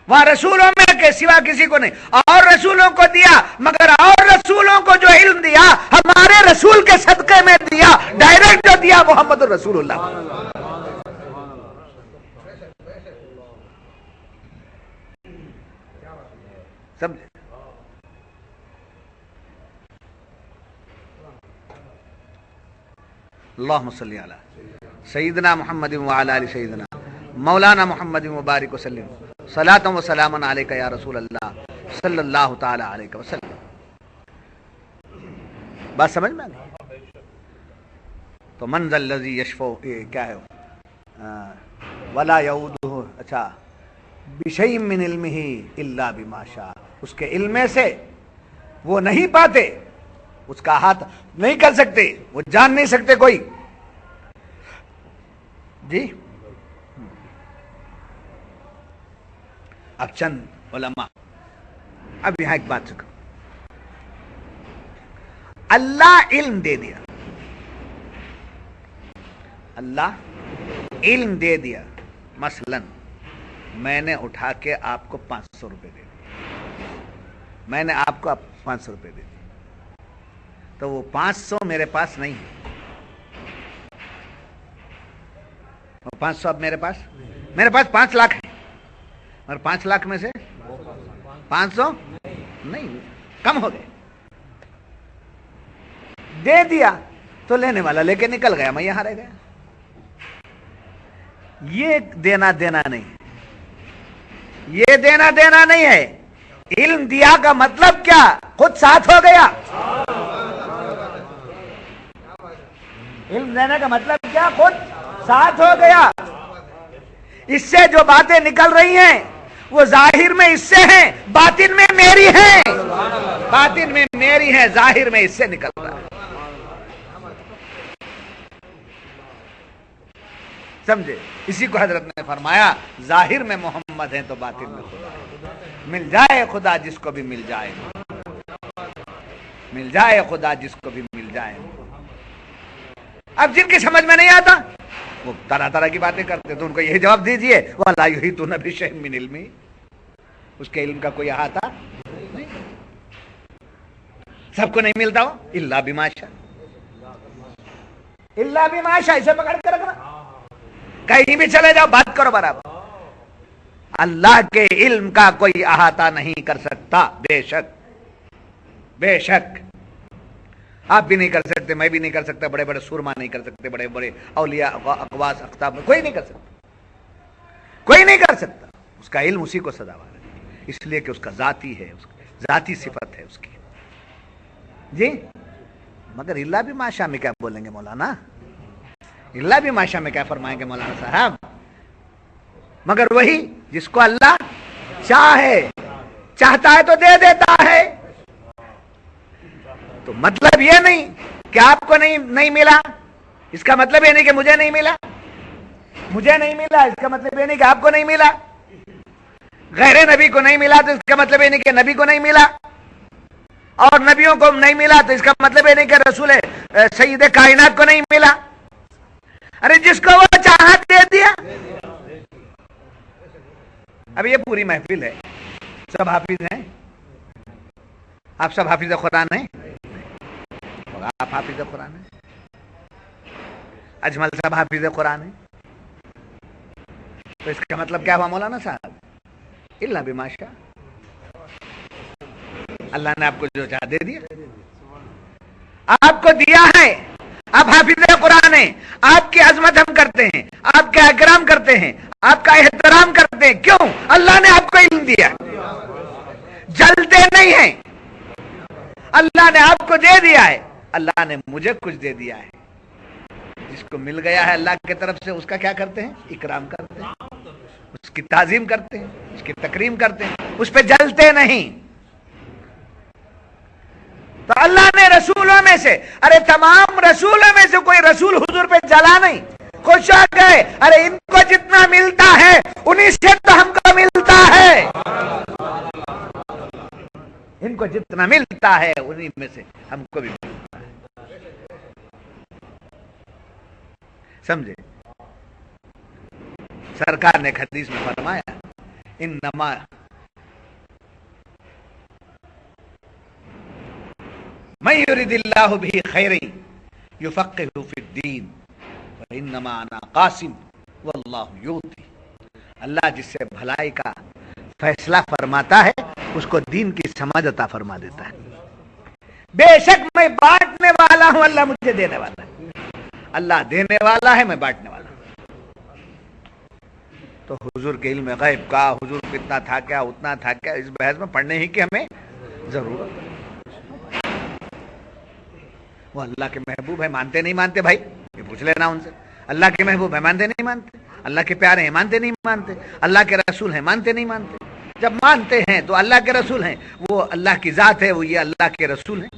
وہاں رسولوں میں کے سوا کسی کو نہیں. اور رسولوں کو دیا، مگر اور رسولوں کو جو علم دیا ہمارے رسول کے صدقے میں دیا، ڈائریکٹ جو دیا محمد رسول اللہ. سمجھے؟ اللہم صلی علی سیدنا محمد وعلی آل سیدنا مولانا محمد مبارک وسلم صلاۃ و سلام علیک یا رسول اللہ صلی اللہ تعالی علیہ وسلم. بات سمجھ میں آ گئی؟ تو من ذا الذی یشفع، کیا ہے ولا یعودہ، اچھا بشیء من علمہ الا بما شاء، اس کے علم میں سے وہ نہیں پاتے، اس کا ہاتھ نہیں کر سکتے، وہ جان نہیں سکتے کوئی. جی اب چند علماء، اب یہاں ایک بات سکھو. اللہ علم دے دیا، اللہ علم دے دیا. مثلا میں نے اٹھا کے آپ کو 500 روپے دے دیا، میں نے آپ کو 500 روپے دے دیا، تو وہ 500 میرے پاس نہیں ہے. 500 اب میرے پاس 5 لاکھ ہے، اور 5 لاکھ میں سے 500 نہیں، کم ہو گئے. دے دیا تو لینے والا لے کے نکل گیا، میں یہاں رہ گیا. یہ دینا دینا نہیں، یہ دینا دینا نہیں ہے. علم دیا کا مطلب کیا؟ خود ساتھ ہو گیا. علم دینے کا مطلب کیا؟ خود ساتھ ہو گیا. اس سے جو باتیں نکل رہی ہیں وہ ظاہر میں اس سے ہیں، باطن میں میری ہیں. باطن میں میری ہیں، ظاہر میں اس سے نکل رہا ہے. سمجھے؟ اسی کو حضرت نے فرمایا ظاہر میں محمد ہیں تو باطن میں خدا ہے. مل جائے خدا جس کو بھی مل جائے، مل جائے خدا جس کو بھی مل جائے. اب جن کی سمجھ میں نہیں آتا وہ طرح طرح کی باتیں کرتے، تو ان کو یہی جواب دیجئے وَلَا يُحِيطُونَ بِشَيْءٍ مِّنْ عِلْمِهِ، اس کے علم کا کوئی احاطہ نہیں. سب کو نہیں ملتا ہو الا بما شاء، الا بما شاء، اسے پکڑ کے رکھنا. کہیں بھی چلے جاؤ بات کرو برابر. اللہ کے علم کا کوئی احاطہ نہیں کر سکتا. بے شک بے شک آپ بھی نہیں کر سکتے، میں بھی نہیں کر سکتا، بڑے بڑے سورما نہیں کر سکتے، بڑے بڑے اولیاء اقواس اقطاب کوئی نہیں کر سکتا، کوئی نہیں کر سکتا. اس کا علم اسی کو سزاوار ہے، اس لیے کہ اس کا ذاتی ہے، اس ذاتی صفت ہے اس کی. جی مگر اللہ بھی ماشاء میں کیا بولیں گے مولانا؟ اللہ بھی ماشاء میں کیا فرمائیں گے مولانا صاحب؟ مگر وہی جس کو اللہ چاہے، چاہتا ہے تو دے دیتا ہے. تو مطلب یہ نہیں کہ آپ کو نہیں ملا، اس کا مطلب یہ نہیں کہ مجھے نہیں ملا. مجھے نہیں ملا اس کا مطلب یہ نہیں کہ آپ کو نہیں ملا. غیر نبی کو نہیں ملا تو اس کا مطلب یہ نہیں کہ نبی کو نہیں ملا. اور نبیوں کو نہیں ملا تو اس کا مطلب یہ نہیں کہ رسول سید کائنات کو نہیں ملا. ارے جس کو وہ چاہت دے دیا. اب یہ پوری محفل ہے، سب حافظ ہیں، آپ سب حافظ قرآن ہیں، آپ حافظ قرآن ہیں، اجمل صاحب حافظ قرآن ہیں. تو اس کا مطلب کیا ہوا مولانا صاحب؟ اللہ بما شاء، اللہ نے آپ کو جو چاہ دے دیا، آپ کو دیا ہے. آپ حافظ قرآن ہیں، آپ کی عظمت ہم کرتے ہیں، آپ کا اکرام کرتے ہیں، آپ کا احترام کرتے ہیں. کیوں؟ اللہ نے آپ کو علم دیا. جلتے نہیں ہیں، اللہ نے آپ کو دے دیا ہے. اللہ نے مجھے کچھ دے دیا ہے. جس کو مل گیا ہے اللہ کی طرف سے اس کا کیا کرتے ہیں؟ اکرام کرتے ہیں, اس کی تعظیم کرتے ہیں, اس کی تکریم کرتے ہیں, اس پہ جلتے نہیں. تو اللہ نے رسولوں میں سے, ارے تمام رسولوں میں سے کوئی رسول حضور پہ جلا نہیں, خوش ہو گئے, ارے ان کو جتنا ملتا ہے انہی سے تو ہم کو ملتا ہے, ان کو جتنا ملتا ہے انہی میں سے ہم کو بھی ملتا ہے. سمجھے؟ سرکار نے حدیث میں فرمایا انما من یرید اللہ بہ خیرا یفقہہ فی الدین وانما انا قاسم واللہ یؤتی. اللہ جس سے بھلائی کا فیصلہ فرماتا ہے اس کو دین کی سمجھ عطا فرما دیتا ہے. بے شک میں بانٹنے والا ہوں, اللہ مجھے دینے والا ہے. اللہ دینے والا ہے, میں بانٹنے والا ہوں. تو حضور کے علم غیب کا, حضور کو اتنا تھا کیا, اتنا تھا کیا, اس بحث میں پڑھنے ہی کی ہمیں ضرورت ہے. وہ اللہ کے محبوب ہے, مانتے نہیں مانتے بھائی یہ پوچھ لینا ان سے. اللہ کے محبوب ہے, مانتے نہیں مانتے. اللہ کے پیارے ہیں, مانتے نہیں مانتے. اللہ کے رسول ہیں, مانتے نہیں مانتے. جب مانتے ہیں تو اللہ کے رسول ہیں, وہ اللہ کی ذات ہے, وہ یہ اللہ کے رسول ہیں.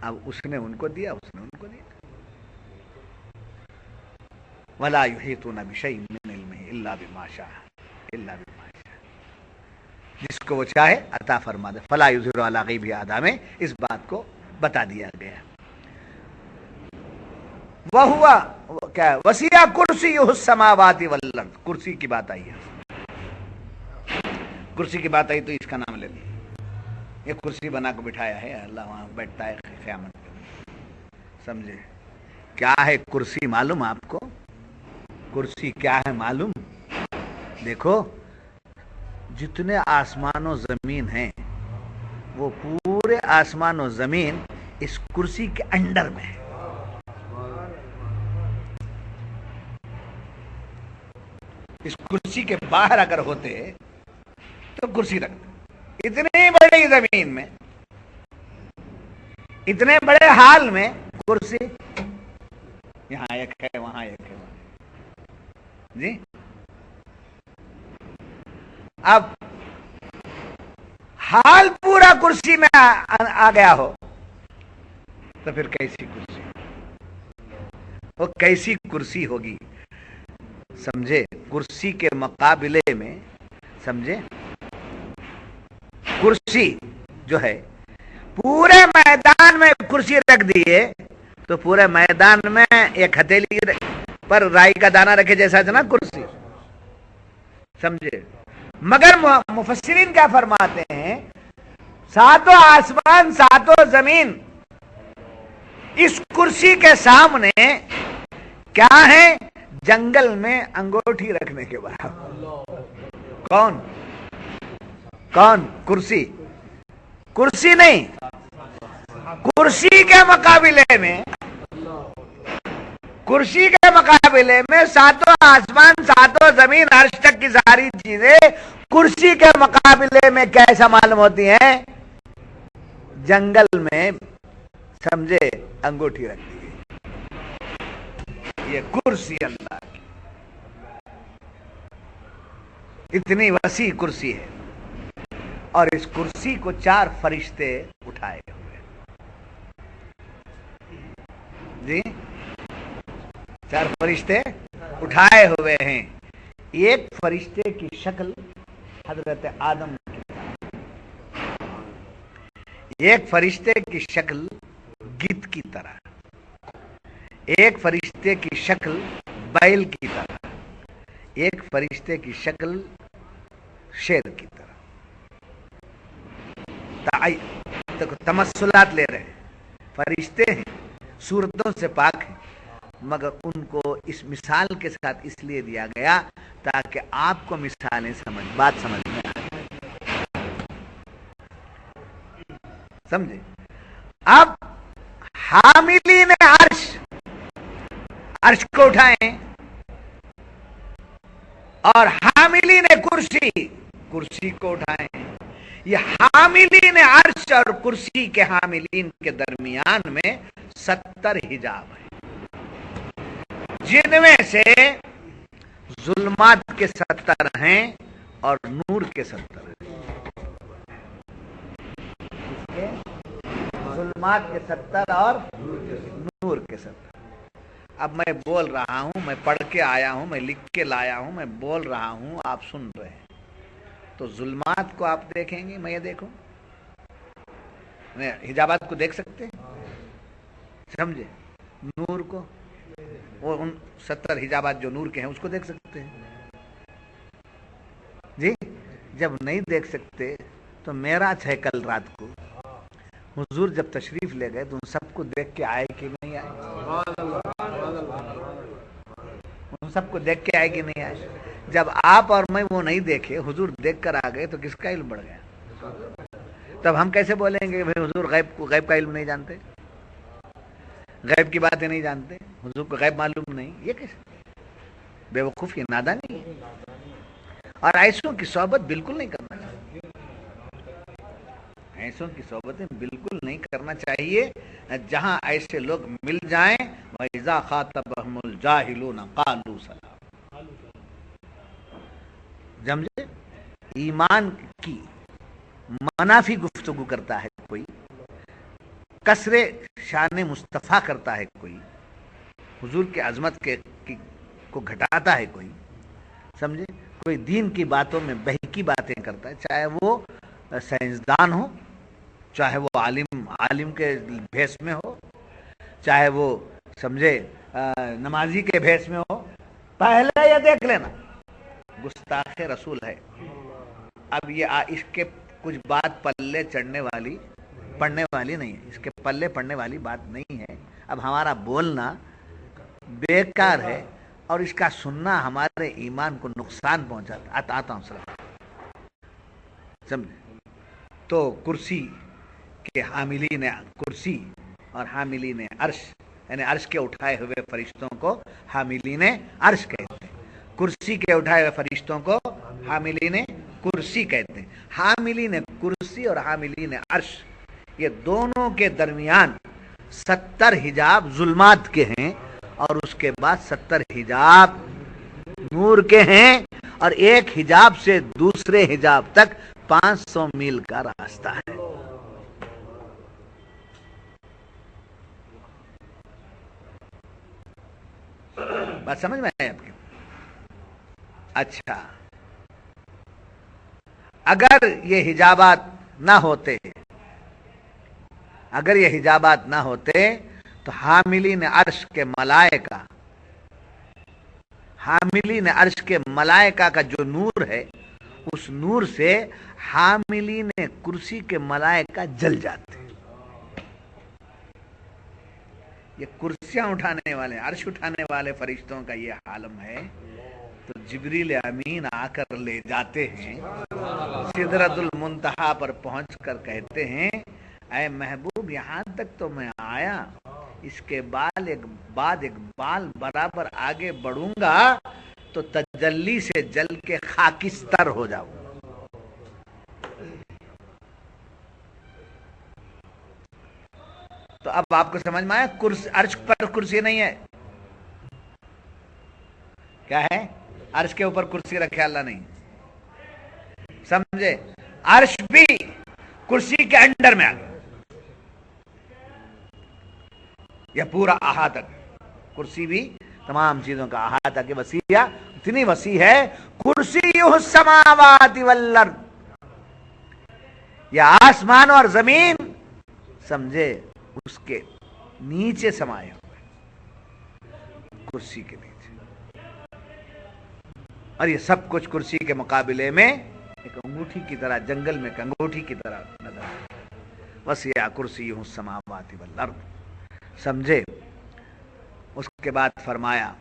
اب اس نے ان کو دیا, اس نے ان کو دیا. وَلَا يُحِيطُونَ بِشَيْءٍ مِّنْ عِلْمِهِ إِلَّا بِمَا شَاءَ إِلَّا بِمَا شَاءَ. جس کو وہ چاہے عطا فرما دے. فَلَا يُظْهِرُ عَلَىٰ غَيْبِهِ أَحَدًا میں اس بات کو بتا دیا گیا. وَهُوَ کیا وَسِعَ كُرْسِيُّهُ السَّمَاوَاتِ وَالْأَرْضَ. کرسی کی بات آئی ہے, کرسی کی بات آئی تو اس کا نام لے لیں. یہ کرسی بنا کے بٹھایا ہے, اللہ وہاں بیٹھتا ہے قیامت کے. سمجھے کیا ہے کرسی؟ معلوم آپ کو کرسی کیا ہے معلوم؟ دیکھو جتنے آسمان و زمین ہیں وہ پورے آسمان و زمین اس کرسی کے انڈر میں ہے. اس کرسی کے باہر اگر ہوتے تو کرسی رکھتے. اتنی بڑی زمین میں, اتنے بڑے حال میں کرسی, یہاں ایک ہے, وہاں ایک ہے جی. اب حال پورا کرسی میں آ گیا ہو تو پھر کیسی کرسی, وہ کیسی کرسی ہوگی؟ سمجھے؟ کرسی کے مقابلے میں, سمجھے, کرسی جو ہے پورے میدان میں کرسی رکھ دیے تو پورے میدان میں ایک ہتھیلی پر رائی کا دانہ رکھے جیسا ہے نا کرسی. سمجھے؟ مگر مفسرین کیا فرماتے ہیں, ساتوں آسمان ساتوں زمین اس کرسی کے سامنے کیا ہے؟ جنگل میں انگوٹھی رکھنے کے برابر. کون کون؟ کرسی. کرسی نہیں, کرسی کے مقابلے میں, کرسی کے مقابلے میں ساتوں آسمان ساتوں زمین عرش تک کی ساری چیزیں کرسی کے مقابلے میں کیسا معلوم ہوتی ہیں؟ جنگل میں, سمجھے, انگوٹھی رکھ دی گئی. یہ کرسی اللہ کی اتنی وسیع کرسی ہے, اور اس کرسی کو 4 فرشتے اٹھائے ہوئے. جی 4 فرشتے اٹھائے ہوئے ہیں. ایک فرشتے کی شکل حضرت آدم کی طرح, ایک فرشتے کی شکل گدھ کی طرح, ایک فرشتے کی شکل بیل کی طرح, ایک فرشتے کی شکل شیر کی طرح. تمثلات لے رہے ہیں. فرشتے ہیں, صورتوں سے پاک ہیں, مگر ان کو اس مثال کے ساتھ اس لیے دیا گیا تاکہ آپ کو مثالیں بات سمجھ میں آئے. سمجھے؟ اب حاملین عرش کو اٹھائیں اور حاملین کرسی کو اٹھائیں. یہ حاملین عرش اور کرسی کے حاملین کے درمیان میں 70 حجاب ہیں، جن میں سے ظلمات کے 70 ہیں اور نور کے 70 ہیں۔ ظلمات کے 70 اور نور کے 70۔ اب میں بول رہا ہوں، میں پڑھ کے آیا ہوں، میں لکھ کے لایا ہوں، میں بول رہا ہوں، آپ سن رہے ہیں، تو ظلمات کو آپ دیکھیں گے، میں یہ دیکھوں، میں حجابات کو دیکھ سکتے ہیں، سمجھے؟ نور کو، وہ ان 70 حجابات جو نور کے ہیں اس کو دیکھ سکتے ہیں جی؟ جب نہیں دیکھ سکتے تو معراج ہے کل رات کو، حضور جب تشریف لے گئے تو ان سب کو دیکھ کے آئے کہ نہیں آئے؟ ان سب کو دیکھ کے آئے کہ نہیں آئے؟ جب آپ اور میں وہ نہیں دیکھے، حضور دیکھ کر آ گئے، تو کس کا علم بڑھ گیا؟ تب ہم کیسے بولیں گے بھائی حضور غیب کا علم نہیں جانتے، غیب کی باتیں نہیں جانتے، حضور کو غیب معلوم نہیں؟ یہ کیسے؟ بے وقوفی، نادانی ہے۔ اور ایسوں کی صحبت بالکل نہیں کرنا چاہیے، ایسوں کی صحبتیں بالکل نہیں کرنا چاہیے جہاں ایسے لوگ مل جائیں۔ وَإِذَا خَاطَبَهُمُ الْجَاهِلُونَ قَالُوا سَلَامًا، سمجھے؟ ایمان کی منافی گفتگو کرتا ہے کوئی، کسر شان مصطفیٰ کرتا ہے کوئی، حضور کی عظمت کو گھٹاتا ہے کوئی، سمجھے؟ کوئی دین کی باتوں میں بہکی باتیں کرتا ہے، چاہے وہ سائنسدان ہو، چاہے وہ عالم کے بھیس میں ہو، چاہے وہ سمجھے نمازی کے بھیس میں ہو، پہلے یہ دیکھ لینا گستاخ رسول ہے۔ اب یہ اس کے کچھ بات پلے چڑھنے والی پڑھنے والی نہیں ہے، اس کے پلے پڑھنے والی بات نہیں ہے۔ اب ہمارا بولنا بیکار ہے اور اس کا سننا ہمارے ایمان کو نقصان پہنچاتا۔ آتا ہوں سلام، سمجھے؟ تو کرسی کے حاملین کرسی اور حاملین عرش، یعنی عرش کے اٹھائے ہوئے فرشتوں کو حاملین عرش کہتے ہیں، کرسی کے اٹھائے ہوئے فرشتوں کو حاملین کرسی کہتے ہیں۔ حاملین کرسی اور حاملین عرش، یہ دونوں کے درمیان 70 حجاب ظلمات کے ہیں، اور اس کے بعد 70 حجاب نور کے ہیں، اور ایک حجاب سے دوسرے حجاب تک 500 میل کا راستہ ہے۔ بات سمجھ میں آئی آپ کی؟ اچھا، اگر یہ حجابات نہ ہوتے، اگر یہ حجابات نہ ہوتے تو حاملین عرش کے ملائکہ، حاملین عرش کے ملائکہ کا جو نور ہے، اس نور سے حاملین کرسی کے ملائکہ جل جاتے۔ یہ کرسیاں اٹھانے والے، عرش اٹھانے والے فرشتوں کا یہ عالم ہے، تو جبریل امین آ کر لے جاتے ہیں، سدرۃ المنتہا پر پہنچ کر کہتے ہیں اے محبوب یہاں تک تو میں آیا، اس کے بعد ایک بال برابر آگے بڑھوں گا تو تجلی سے جل کے خاکستر ہو جاؤں۔ تو اب آپ کو سمجھ میں آیا، عرش پر کرسی نہیں ہے، کیا ہے؟ عرش کے اوپر کرسی رکھے اللہ نہیں، سمجھے؟ عرش بھی کرسی کے انڈر میں آ گیا، یہ پورا احاطہ، کرسی بھی تمام چیزوں کا احاطہ کی وسیع، اتنی وسیع ہے، کرسی السماوات والارض، یہ آسمان اور زمین سمجھے اس کے نیچے سمائے ہوئے، کرسی کے نیچے، اور یہ سب کچھ کرسی کے مقابلے میں ایک انگوٹھی کی طرح، جنگل میں ایک انگوٹھی کی طرح نظر آتا ہے۔ وسیع کرسیہ السماوات والارض، سمجھے؟ اس کے بعد فرمایا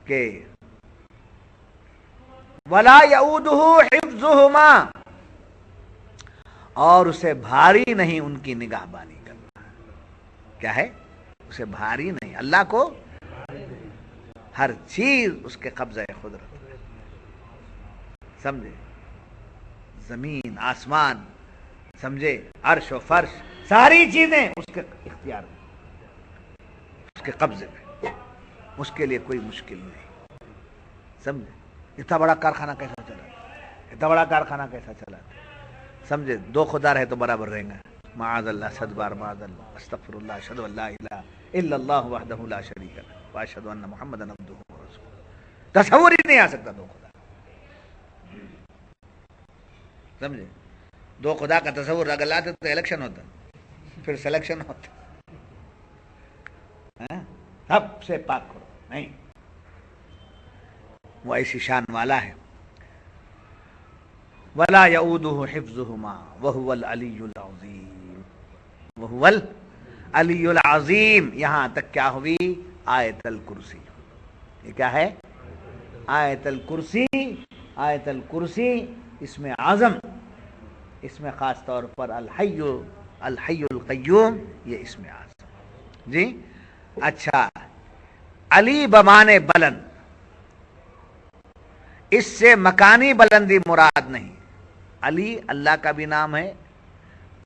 کہ ولا یؤودہ حفظہما، اور اسے بھاری نہیں ان کی نگہبانی کرنا۔ کیا ہے؟ اسے بھاری نہیں، اللہ کو ہر چیز اس کے قبضہ قدرت ہے، سمجھے؟ زمین آسمان، سمجھے، عرش و فرش، ساری چیزیں اس کے اختیار میں، اس کے قبضے میں، اس کے لیے کوئی مشکل نہیں، سمجھے۔ اتنا بڑا کارخانہ کیسا چلا، اتنا بڑا کارخانہ کیسا چلا، سمجھے۔ دو خدا رہے تو برابر رہیں گا، معاذ اللہ، صد بار معاذ اللہ، استغفر اللہ، اشہد ان لا الہ الا اللہ وحدہ لا شریک لہ واشہد ان محمدا عبدہ ورسولہ۔ تصور ہی نہیں آ سکتا دو خدا، سمجھے۔ دو خدا کا تصور اگر لاتے تو الیکشن ہوتا، پھر سلیکشن ہوتا، سب سے پاک کرو، نہیں، وہ ایسی شان والا ہے۔ ولا یعودہ حفظہما وہو العلی العظیم، وہو العلی العظیم۔ یہاں تک کیا ہوئی؟ آیت الکرسی۔ یہ کیا ہے؟ آیت الکرسی۔ آیت الکرسی اس میں اعظم، اس میں خاص طور پر الحی القیوم، یہ اس میں اعظم، جی۔ اچھا، علی بمانے بلند، اس سے مکانی بلندی مراد نہیں۔ علی اللہ کا بھی نام ہے،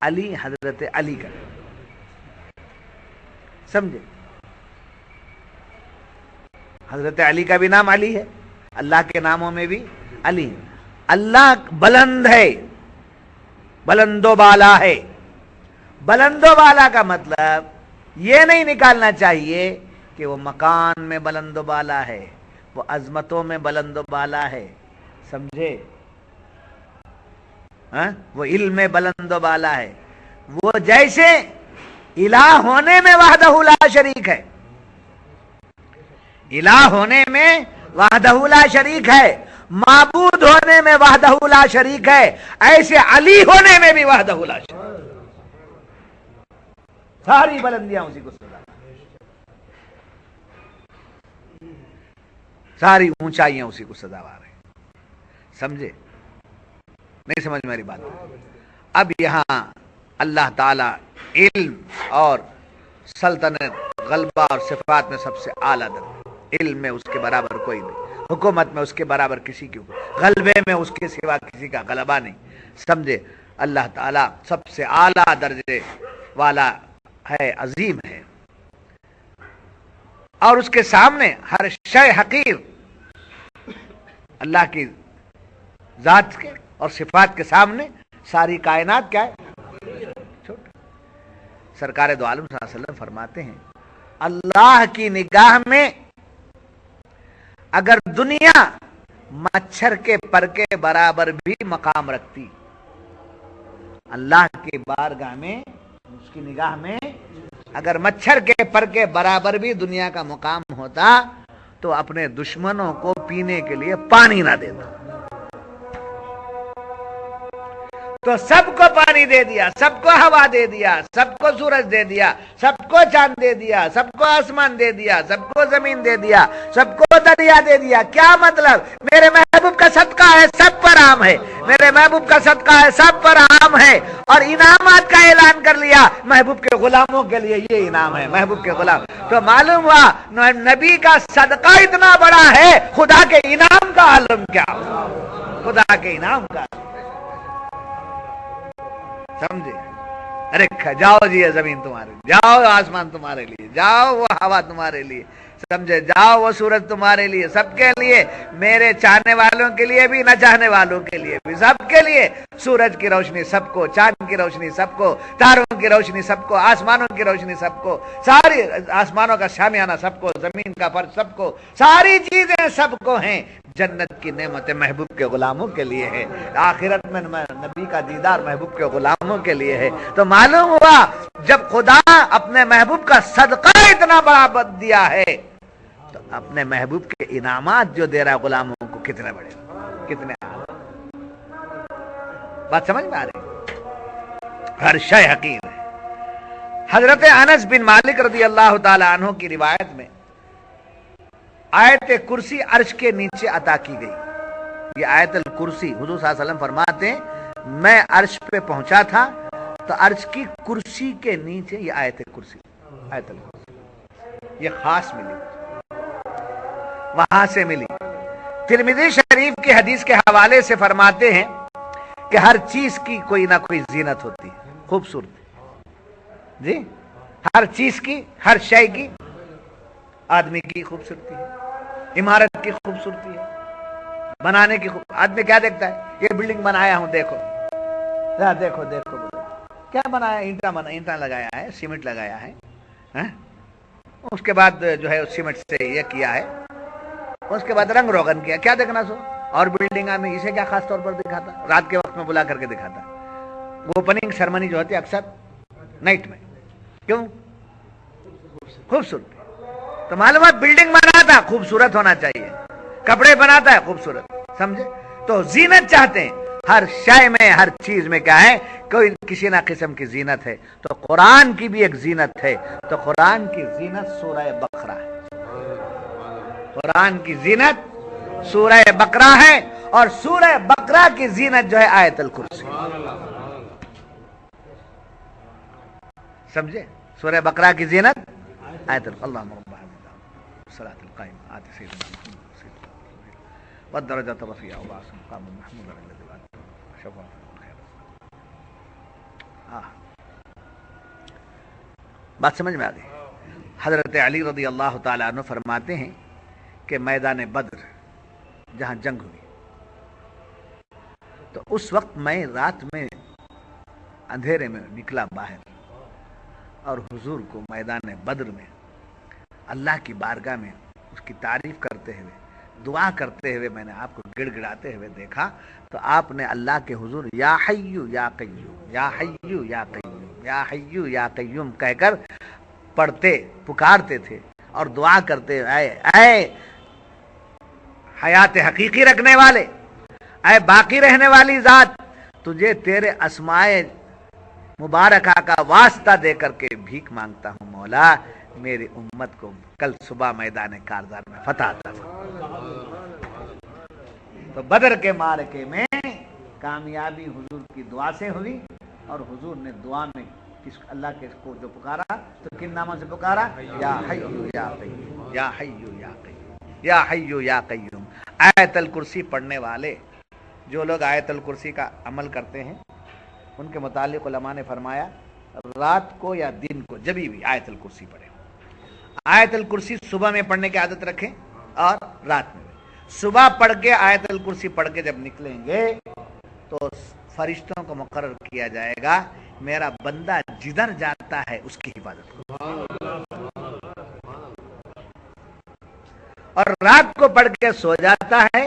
علی حضرت علی کا، سمجھے۔ حضرت علی کا بھی نام علی ہے، اللہ کے ناموں میں بھی علی ہے۔ اللہ بلند ہے، بلند و بالا ہے۔ بلند و بالا کا مطلب یہ نہیں نکالنا چاہیے کہ وہ مکان میں بلند و بالا ہے، وہ عظمتوں میں بلند و بالا ہے، سمجھے، وہ علم میں بلند و بالا ہے۔ وہ جیسے الہ ہونے میں وحدہ لا شریک ہے، الہ ہونے میں وحدہ لا شریک ہے، معبود ہونے میں وحدہ لا شریک ہے، ایسے علی ہونے میں بھی وحدہ لا شریک ہے۔ ساری بلندیاں اسی کو سزا، ساری اونچائیاں اسی کو سزاوار ہیں، سمجھے، نہیں سمجھ میری بات۔ اب یہاں اللہ تعالی علم اور سلطنت، غلبہ اور صفات میں سب سے اعلیٰ درجہ، علم میں اس کے برابر کوئی نہیں، حکومت میں اس کے برابر کسی کی، غلبے میں اس کے سوا کسی کا غلبہ نہیں، سمجھے۔ اللہ تعالی سب سے اعلیٰ درجے والا ہے، عظیم ہے، اور اس کے سامنے ہر شے حقیر، اللہ کی ذات کے اور صفات کے سامنے ساری کائنات کیا ہے؟ چھوٹا۔ سرکار دو عالم صلی اللہ علیہ وسلم فرماتے ہیں، اللہ کی نگاہ میں اگر دنیا مچھر کے پر کے برابر بھی مقام رکھتی، اللہ کی بارگاہ میں، اس کی نگاہ میں اگر مچھر کے پر کے برابر بھی دنیا کا مقام ہوتا تو اپنے دشمنوں کو پینے کے لیے پانی نہ دیتا، تو سب کو پانی دے دیا، سب کو ہوا دے دیا، سب کو سورج دے دیا، سب کو چاند دے دیا، سب کو آسمان دے دیا، سب کو زمین دے دیا، سب کو دریا دے دیا۔ کیا مطلب؟ میرے محبوب کا صدقہ ہے، سب پر عام ہے، میرے محبوب کا صدقہ ہے، سب پر عام ہے، اور انعامات کا اعلان کر لیا، محبوب کے غلاموں کے لیے یہ انعام ہے، محبوب کے غلام۔ تو معلوم ہوا نبی کا صدقہ اتنا بڑا ہے، خدا کے انعام کا عالم کیا ہو، خدا کے انعام کا، سمجھے۔ ارے جاؤ جی، یہ زمین تمہارے لیے، جاؤ آسمان تمہارے لیے، جاؤ وہ ہوا تمہارے لیے، سمجھے، جاؤ وہ سورج تمہارے لیے، سب کے لیے، میرے چاہنے والوں کے لیے بھی، نہ چاہنے والوں کے لیے بھی، سب کے لیے۔ سورج کی روشنی سب کو، چاند کی روشنی سب کو، تاروں کی روشنی سب کو، آسمانوں کی روشنی سب کو، ساری آسمانوں کا شامیانہ سب کو، زمین کا فرش سب کو، ساری چیزیں سب کو ہیں۔ جنت کی نعمت محبوب کے غلاموں کے لیے ہے، آخرت میں نبی کا دیدار محبوب کے غلاموں کے لیے ہے۔ تو معلوم ہوا جب خدا اپنے محبوب کا صدقہ اتنا بڑا دیا ہے تو اپنے محبوب کے انعامات جو دے رہا غلاموں کو کتنے بڑے، کتنے اعلیٰ۔ بات سمجھ میں آ رہی؟ ہر شے حقیر ہے۔ حضرت انس بن مالک رضی اللہ تعالی عنہ کی روایت میں آیت کرسی عرش کے نیچے عطا کی گئی۔ یہ آیت الکرسی، حضور صلی اللہ علیہ وسلم فرماتے ہیں میں عرش پہ پہنچا تھا تو عرش کی کرسی کے نیچے یہ آیت کرسی، آیت الکرسی، یہ خاص ملی، وہاں سے ملی۔ ترمذی شریف کی حدیث کے حوالے سے فرماتے ہیں کہ ہر چیز کی کوئی نہ کوئی زینت ہوتی ہے، خوبصورتی، جی ہر چیز کی، ہر شے کی، آدمی کی خوبصورتی ہے، عمارت کی خوبصورتی ہے، بنانے کی آدمی کیا دیکھتا ہے، یہ بلڈنگ بنایا ہوں دیکھو، دیکھو دیکھو کیا بنایا، اینٹا لگایا ہے، سیمنٹ لگایا ہے، اس کے بعد جو ہے سیمنٹ سے یہ کیا ہے، اس کے بعد رنگ روغن کیا، کیا دیکھنا سو، اور بلڈنگ میں اسے کیا خاص طور پر دکھاتا، رات کے وقت میں بلا کر کے دکھاتا، وہ اوپننگ سرمنی جو ہوتی ہے اکثر نائٹ میں، کیوں، خوبصورت، تو معلومات بلڈنگ بناتا خوبصورت ہونا چاہیے، کپڑے بناتا ہے خوبصورت، سمجھے، تو زینت چاہتے ہیں، ہر شے میں، ہر چیز میں کیا ہے، کوئی کسی نہ قسم کی زینت ہے، تو قرآن کی بھی ایک زینت ہے، تو قرآن کی زینت سورہ بقرہ ہے، قرآن کی زینت سورہ بقرہ ہے، اور سورہ بقرہ کی زینت جو ہے آیت الکرسی، سمجھے، سورہ بقرہ کی زینت آیت اللہم رب الصلاۃ القائم آت سیدنا محمد والدرجات الرفیعہ وبعث مقام محمود الذی وعدته شفاعۃ خیر۔ بات سمجھ میں آ گئی؟ حضرت علی رضی اللہ تعالیٰ عنہ فرماتے ہیں کہ میدان بدر جہاں جنگ ہوئی، تو اس وقت میں رات میں اندھیرے میں نکلا باہر، اور حضور کو میدان بدر میں اللہ کی بارگاہ میں اس کی تعریف کرتے ہوئے، دعا کرتے ہوئے میں نے آپ کو گڑ گڑاتے ہوئے دیکھا، تو آپ نے اللہ کے حضور یا حیو یا قیوم، یا حیو یا قیوم، یا حیو یا قیوم کہہ کر پڑھتے، پکارتے تھے اور دعا کرتے، اے حیات حقیقی رکھنے والے، اے باقی رہنے والی ذات، تجھے تیرے اسماء مبارکہ کا واسطہ دے کر کے بھیک مانگتا ہوں مولا، میری امت کو کل صبح میدان کارزار میں فتح عطا فرما۔ تو بدر کے معرکے میں کامیابی حضور کی دعا سے ہوئی، اور حضور نے دعا میں اللہ کے کو جو پکارا، تو کن ناموں سے پکارا، یا حیو یا قیوم، یا حیو یا قیوم، یا حیو یا قیوم۔ آیت الکرسی پڑھنے والے، جو لوگ آیت الکرسی کا عمل کرتے ہیں، ان کے متعلق علماء نے فرمایا رات کو یا دن کو جبھی بھی آیت الکرسی پڑھیں، آیت الکرسی صبح میں پڑھنے کی عادت رکھیں اور رات میں بھی۔ صبح پڑھ کے آیت الکرسی پڑھ کے جب نکلیں گے تو فرشتوں کو مقرر کیا جائے گا، میرا بندہ جدھر جاتا ہے اس کی حفاظت کرو، اور رات کو پڑھ کے سو جاتا ہے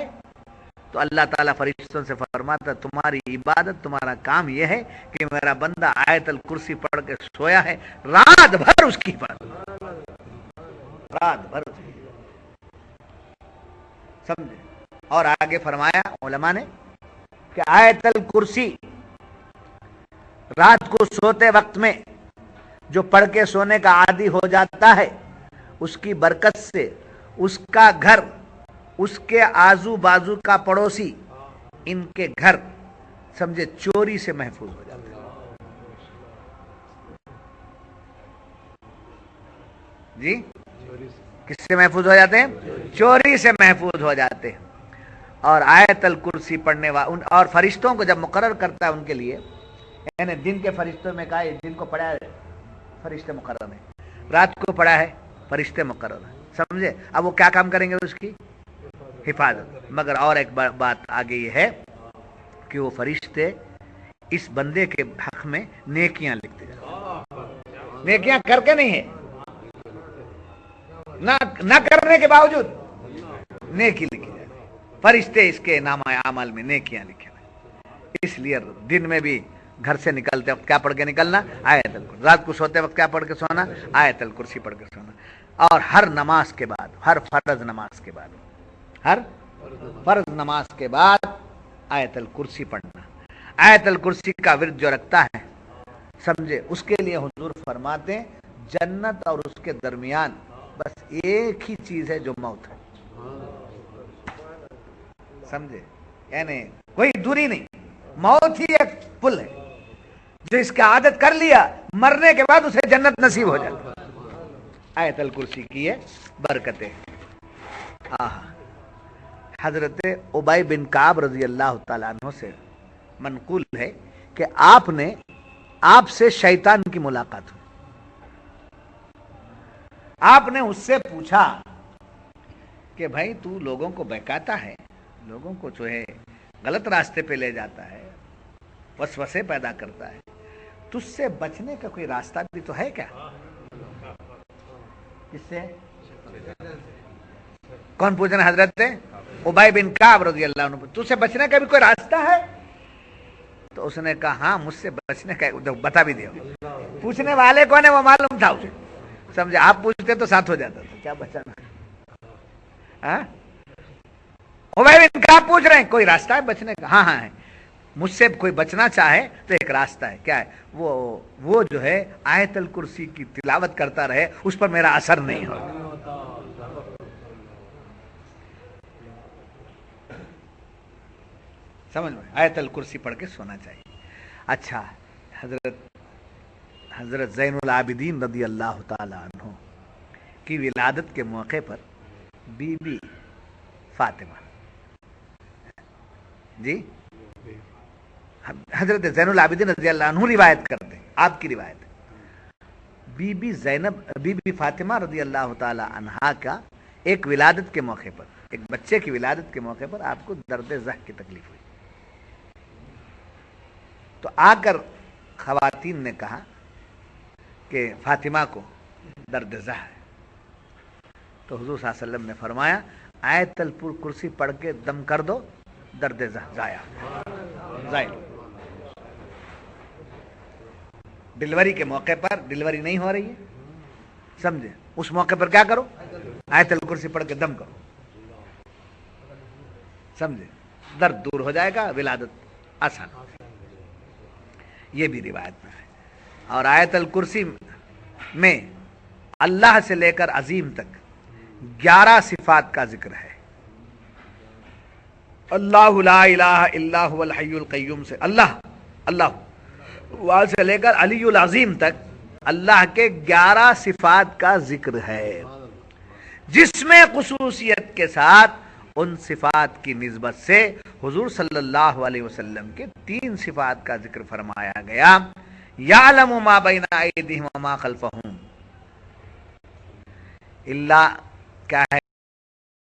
تو اللہ تعالیٰ فرشتوں سے فرماتا تمہاری عبادت، تمہارا کام یہ ہے کہ میرا بندہ آیت الکرسی پڑھ کے سویا ہے، رات بھر اس کی حفاظت، رات بھر اس کی، سمجھے۔ اور آگے فرمایا علماء نے کہ آیت الکرسی رات کو سوتے وقت میں جو پڑھ کے سونے کا عادی ہو جاتا ہے، اس کی برکت سے اس کا گھر، اس کے آزو بازو کا پڑوسی، ان کے گھر سمجھے چوری سے محفوظ ہو جاتے ہیں، جی کس سے محفوظ ہو جاتے ہیں؟ چوری سے محفوظ ہو جاتے ہیں۔ اور آیت الکرسی پڑھنے والے اور فرشتوں کو جب مقرر کرتا ہے ان کے لیے، یعنی دن کے فرشتوں میں کہا دن کو پڑھا ہے فرشتے مقرر ہیں، رات کو پڑھا ہے فرشتے مقرر ہیں، سمجھے۔ اب وہ کیا کام کریں گے؟ اس کی حفاظت۔ مگر اور ایک بات آگے یہ ہے کہ وہ فرشتے اس بندے کے حق میں نیکیاں لکھتے جاتے، نیکیاں کر کے نہیں ہے، نہ کرنے کے باوجود نیکی لکھی جاتی، فرشتے اس کے نامہ اعمال میں نیکیاں لکھے ہیں۔ اس لیے دن میں بھی گھر سے نکلتے وقت کیا پڑھ کے نکلنا؟ آیت الکرسی۔ رات کو سوتے وقت کیا پڑھ کے سونا؟ آیت الکرسی پڑھ کے سونا۔ اور ہر نماز کے بعد، ہر فرض نماز کے بعد، ہر فرض نماز کے بعد آیت الکرسی پڑھنا۔ آیت الکرسی کا ورد جو رکھتا ہے، سمجھے، اس کے لیے حضور فرماتے ہیں جنت اور اس کے درمیان بس ایک ہی چیز ہے جو موت ہے، سمجھے، یعنی کوئی دوری نہیں، موت ہی ایک پل ہے، جو اس کا عادت کر لیا مرنے کے بعد اسے جنت نصیب ہو جاتی۔ آیت الکرسی کی یہ برکتیں۔ حضرت ابی بن کعب رضی اللہ تعالیٰ عنہ سے منقول ہے کہ آپ سے شیطان کی ملاقات ہوئی. آپ نے اس سے پوچھا کہ بھائی تو لوگوں کو بہکاتا ہے, لوگوں کو جو ہے غلط راستے پہ لے جاتا ہے, وسوسے پیدا کرتا ہے, تجھ سے بچنے کا کوئی راستہ بھی تو ہے کیا؟ کس سے؟ کون پوچھ رہے ہیں؟ حضرت ابی بن کعب رضی اللہ عنہ. تجھ سے بچنے کا بھی کوئی راستہ ہے؟ تو اس نے کہا ہاں مجھ سے بچنے کا بتا بھی دیا. پوچھنے والے کون ہے وہ معلوم تھا اسے, سمجھے؟ آپ پوچھتے تو ساتھ ہو جاتا تھا, کیا بچانا. ابی بن کعب پوچھ رہے ہیں کوئی راستہ ہے بچنے کا؟ ہاں ہاں ہے, مجھ سے کوئی بچنا چاہے تو ایک راستہ ہے. کیا ہے وہ جو ہے آیت الکرسی کی تلاوت کرتا رہے, اس پر میرا اثر نہیں ہوگا. سمجھ میں؟ آیت الکرسی پڑھ کے سونا چاہیے. اچھا, حضرت زین العابدین رضی اللہ تعالی عنہ کی ولادت کے موقع پر بی بی فاطمہ, جی حضرت زین العابدین رضی اللہ عنہ روایت کرتے ہیں, آپ کی روایت ہے, بی بی فاطمہ رضی اللہ تعالی عنہا کا ایک ولادت کے موقع پر, ایک بچے کی ولادت کے موقع پر آپ کو درد زہ کی تکلیف ہوئی. تو آ کر خواتین نے کہا کہ فاطمہ کو درد زہ ہے. تو حضور صلی اللہ علیہ وسلم نے فرمایا آیت الکرسی پڑھ کے دم کر دو, درد زہ زائل. ڈلیوری کے موقع پر ڈلیوری نہیں ہو رہی ہے, سمجھے, اس موقع پر کیا کرو؟ آیت الکرسی پڑھ کے دم کرو, سمجھے, درد دور ہو جائے گا, ولادت آسان ہو جائے گا. یہ بھی روایت میں ہے. اور آیت الکرسی میں اللہ سے لے کر عظیم تک 11 صفات کا ذکر ہے. اللہ لا الہ الا هو الحی القیوم سے اللہ وہاں سے لے کر علی العظیم تک اللہ کے 11 صفات کا ذکر ہے, جس میں خصوصیت کے ساتھ ان صفات کی نسبت سے حضور صلی اللہ علیہ وسلم کے 3 صفات کا ذکر فرمایا گیا. یعلم ما بین ایدیہم وما خلفہم, اللہ کیا ہے